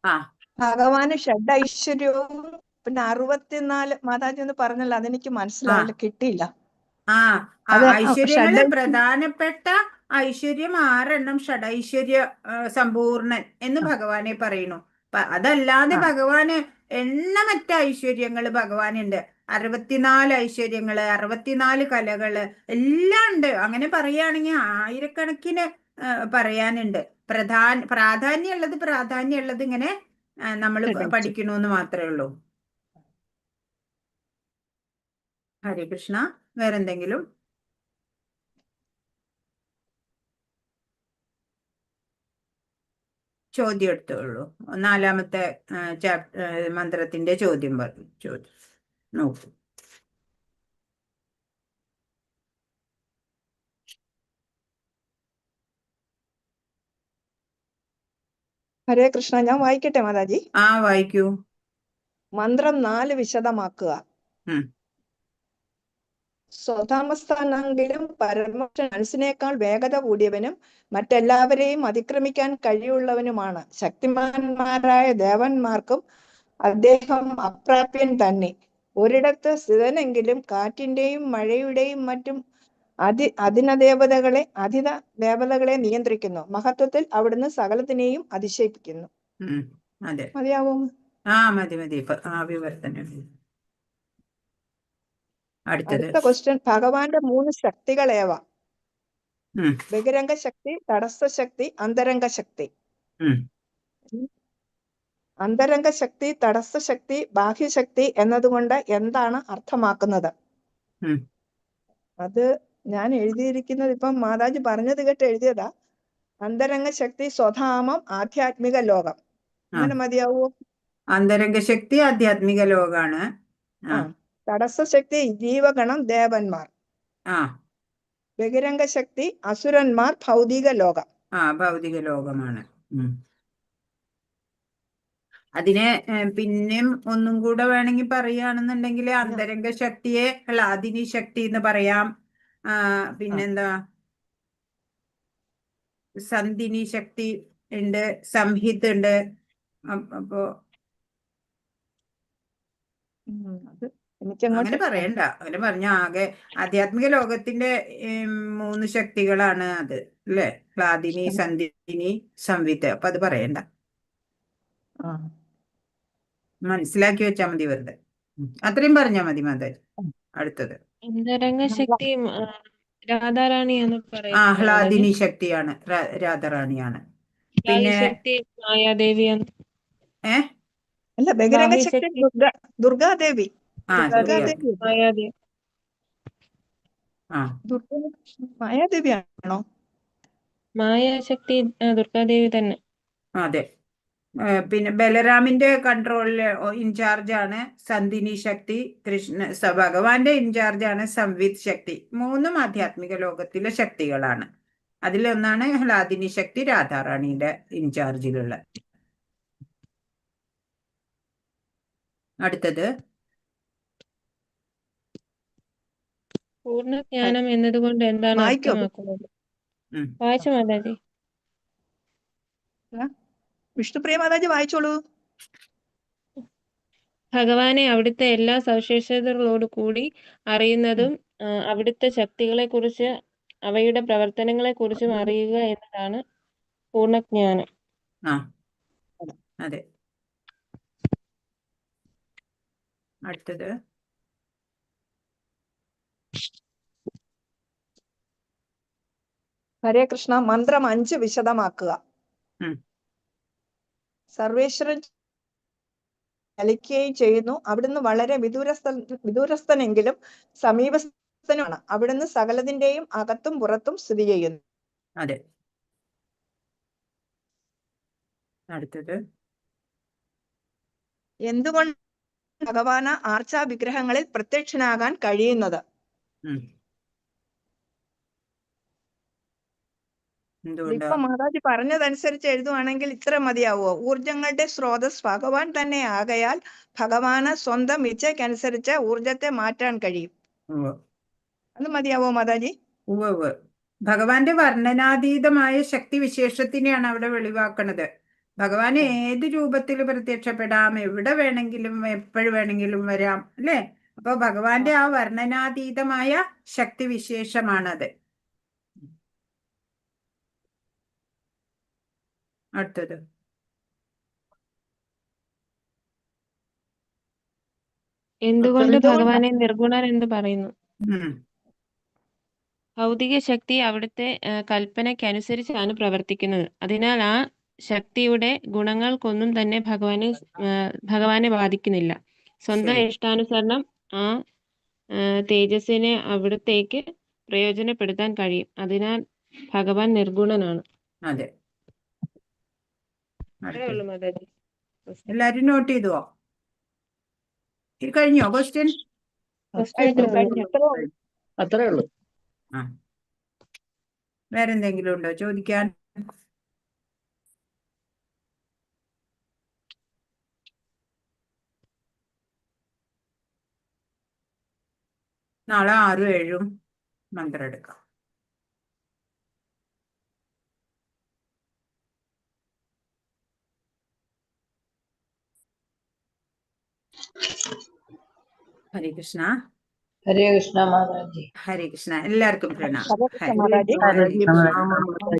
ആ ഭഗവാന് ഷഡ് ഐശ്വര്യവും പിന്നെ 64 മാതാജി ഒന്ന് പറഞ്ഞല്ലോ, അതെനിക്ക് മനസ്സിലായില്ല, കിട്ടിയില്ല. ഐശ്വര്യങ്ങള് പ്രധാനപ്പെട്ട ഐശ്വര്യം 6 ഷഡൈശ്വര്യ സമ്പൂർണൻ എന്ന് ഭഗവാനെ പറയുന്നു. അതല്ലാതെ ഭഗവാന് എണ്ണമറ്റ ഐശ്വര്യങ്ങള് ഭഗവാനുണ്ട്. 64 ഐശ്വര്യങ്ങള്, 64 കലകള് എല്ലാം ഉണ്ട്. അങ്ങനെ പറയുകയാണെങ്കിൽ ആയിരക്കണക്കിന് പറയാനുണ്ട്. പ്രാധാന്യമുള്ളത് ഇങ്ങനെ നമ്മൾ പഠിക്കണമെന്ന് മാത്രമേ ഉള്ളൂ. ഹരേ കൃഷ്ണ. വേറെന്തെങ്കിലും? ചോദ്യം എടുത്തോളൂ. 4ാമത്തെ മന്ത്രത്തിന്റെ ചോദ്യം നോക്കൂ. ഹരേ കൃഷ്ണ. ഞാൻ വായിക്കട്ടെ മാതാജി? വായിക്കൂ. മന്ത്രം 4 വിശദമാക്കുക. സ്വധാമസ്ഥാനെങ്കിലും പരമപുരുഷൻ മനസ്സിനേക്കാൾ വേഗത കൂടിയവനും മറ്റെല്ലാവരെയും അതിക്രമിക്കാൻ കഴിവുള്ളവനുമാണ്. ശക്തിമാന്മാരായ ദേവന്മാർക്കും അദ്ദേഹം അപ്രാപ്യൻ തന്നെ. ഒരിടത്ത് സ്ഥിതനെങ്കിലും കാറ്റിന്റെയും മഴയുടെയും മറ്റും അധിത ദേവതകളെ നിയന്ത്രിക്കുന്നു. മഹത്വത്തിൽ അവിടുന്ന് സകലത്തിനെയും അതിശയിപ്പിക്കുന്നു. മതിയാവും? മതി. വിവർത്തനം. അടുത്ത ക്വസ്റ്റ്യൻ. ഭഗവാന്റെ 3 ശക്തികളേവ? ബഹിരംഗ ശക്തി, തടസ്സ ശക്തി, അന്തരംഗ ശക്തി. അന്തരംഗ ശക്തി, തടസ്സ ശക്തി, ബാഹ്യശക്തി എന്നതുകൊണ്ട് എന്താണ് അർത്ഥമാക്കുന്നത്? അത് ഞാൻ എഴുതിയിരിക്കുന്നത് ഇപ്പം മാതാജി പറഞ്ഞത് കേട്ട് എഴുതിയതാ. അന്തരംഗ ശക്തി സ്വധാമം, ആധ്യാത്മിക ലോകം. അങ്ങനെ മതിയാവോ? അന്തരംഗ ശക്തി ആധ്യാത്മിക ലോകാണ്. തടസ്സ ശക്തി ജീവഗണം, ദേവന്മാർ. ബഹിരംഗ ശക്തി അസുരന്മാർ, ഭൗതിക ലോകം. ഭൗതിക ലോകമാണ്. അതിനെ പിന്നെയും ഒന്നും കൂടെ വേണമെങ്കിൽ പറയുകയാണെന്നുണ്ടെങ്കിൽ അന്തരംഗ ശക്തിയെ ഹ്ലാദിനി ശക്തി എന്ന് പറയാം. പിന്നെന്താ, സന്ധിനി ശക്തി ഉണ്ട്, സംഹിത് ഉണ്ട്. അപ്പോ അങ്ങനെ പറയണ്ട. അങ്ങനെ പറഞ്ഞ ആകെ ആധ്യാത്മിക ലോകത്തിന്റെ 3 ശക്തികളാണ് അത് അല്ലേ? ഹ്ലാദിനി, സന്ധിനി, സംവിത്ത്. അപ്പൊ അത് പറയണ്ട, മനസ്സിലാക്കി വെച്ചാ മതി വെറുതെ. അത്രയും പറഞ്ഞാ മതി മാതാജി. അടുത്തത് അന്തരംഗ ശക്തി രാധാറാണിയാണ് പറയുന്നത്. ഹ്ലാദിനി ശക്തിയാണ്, രാധാറാണിയാണ്. പിന്നെ ശക്തി മായാദേവിയാണ്. അല്ല, ബഹിരംഗ ശക്തി ദുർഗാദേവി. മായാദേവിയാണോ? മായാശക്തി ദുർഗാദേവി തന്നെ. അതെ. പിന്നെ ബലറാമിന്റെ കൺട്രോളില് ഇൻചാർജാണ് സന്ദിനി ശക്തി. ഭഗവാന്റെ ഇൻചാർജാണ് സംവിത് ശക്തി. മൂന്നും ആധ്യാത്മിക ലോകത്തിലെ ശക്തികളാണ്. അതിലൊന്നാണ് ഹ്ലാദിനി ശക്തി, രാധാറാണിയുടെ ഇൻചാർജിലുള്ള. അടുത്തത് പൂർണ്ണജ്ഞാനം എന്നതുകൊണ്ട് എന്താണ് വായിക്കോ? അർത്ഥമാക്കുന്നത്? വായിച്ചു മാതാജി. വിഷ്ണുപ്രിയ മാതാജി വായിച്ചോളൂ. ഭഗവാനെ അവിടുത്തെ എല്ലാ സവിശേഷതകളോട് കൂടി അറിയുന്നതും അവിടുത്തെ ശക്തികളെ കുറിച്ച് അവയുടെ പ്രവർത്തനങ്ങളെ കുറിച്ചും അറിയുക എന്നതാണ് പൂർണ്ണജ്ഞാനം. അതെ. അടുത്തത് ഹരേ കൃഷ്ണ. മന്ത്രം 5 വിശദമാക്കുക. സർവേശ്വരൻ ചലിക്കുകയും ചെയ്യുന്നു. അവിടുന്ന് വളരെ വിദൂരസ്ഥനെങ്കിലും സമീപസ്ഥനുമാണ്. അവിടുന്ന് സകലതിന്റെയും അകത്തും പുറത്തും സ്ഥിതി ചെയ്യുന്നു. അതെ. അടുത്തത് എന്തുകൊണ്ട് ഭഗവാന് ആർച്ചാ വിഗ്രഹങ്ങളിൽ പ്രത്യക്ഷനാകാൻ കഴിയുന്നത്? ഇപ്പൊ മാതാജി പറഞ്ഞതനുസരിച്ച് എഴുതുവാണെങ്കിൽ ഇത്ര മതിയാവോ? ഊർജങ്ങളുടെ സ്രോതസ് ഭഗവാൻ തന്നെ ആകയാൽ ഭഗവാന് സ്വന്തം ഇച്ഛയ്ക്കനുസരിച്ച് ഊർജത്തെ മാറ്റാൻ കഴിയും. അത് മതിയാവോ മാതാജി? ഭഗവാന്റെ വർണ്ണനാതീതമായ ശക്തി വിശേഷത്തിനെയാണ് അവിടെ വെളിവാക്കുന്നത്. ഭഗവാൻ ഏത് രൂപത്തിൽ പ്രത്യക്ഷപ്പെടാം, എവിടെ വേണമെങ്കിലും എപ്പോഴും വേണമെങ്കിലും വരാം, അല്ലേ? അപ്പൊ ഭഗവാന്റെ ആ വർണ്ണനാതീതമായ ശക്തി വിശേഷമാണത്. അടുത്തത് എന്തുകൊണ്ട് ഭഗവാനെ നിർഗുണൻ എന്ന് പറയുന്നു? ഭൗതിക ശക്തി അവിടുത്തെ കൽപ്പനയ്ക്കനുസരിച്ചാണ് പ്രവർത്തിക്കുന്നത്. അതിനാൽ ആ ശക്തിയുടെ ഗുണങ്ങൾക്കൊന്നും തന്നെ ഭഗവാനെ ബാധിക്കുന്നില്ല. സ്വന്തം ഇഷ്ടാനുസരണം ആ തേജസ്സിനെ അവിടത്തേക്ക് പ്രയോജനപ്പെടുത്താൻ കഴിയും. അതിനാൽ ഭഗവാൻ നിർഗുണനാണ്. അതെ. ഉള്ളൂ മാതാജി. എല്ലാരും നോട്ട് ചെയ്തുവോ? കഴിഞ്ഞോ ക്വസ്റ്റ്യൻ? അത്രേ ഉള്ളൂ. വേറെന്തെങ്കിലും ഉണ്ടോ ചോദിക്കാൻ? നാളെ 6, 7 മന്ത്രം എടുക്കാം. ഹരേ കൃഷ്ണ. ഹരേ കൃഷ്ണ മാതാജി. ഹരേ കൃഷ്ണ. എല്ലാവർക്കും പ്രണാമം. ഹരേ കൃഷ്ണ മാതാജി.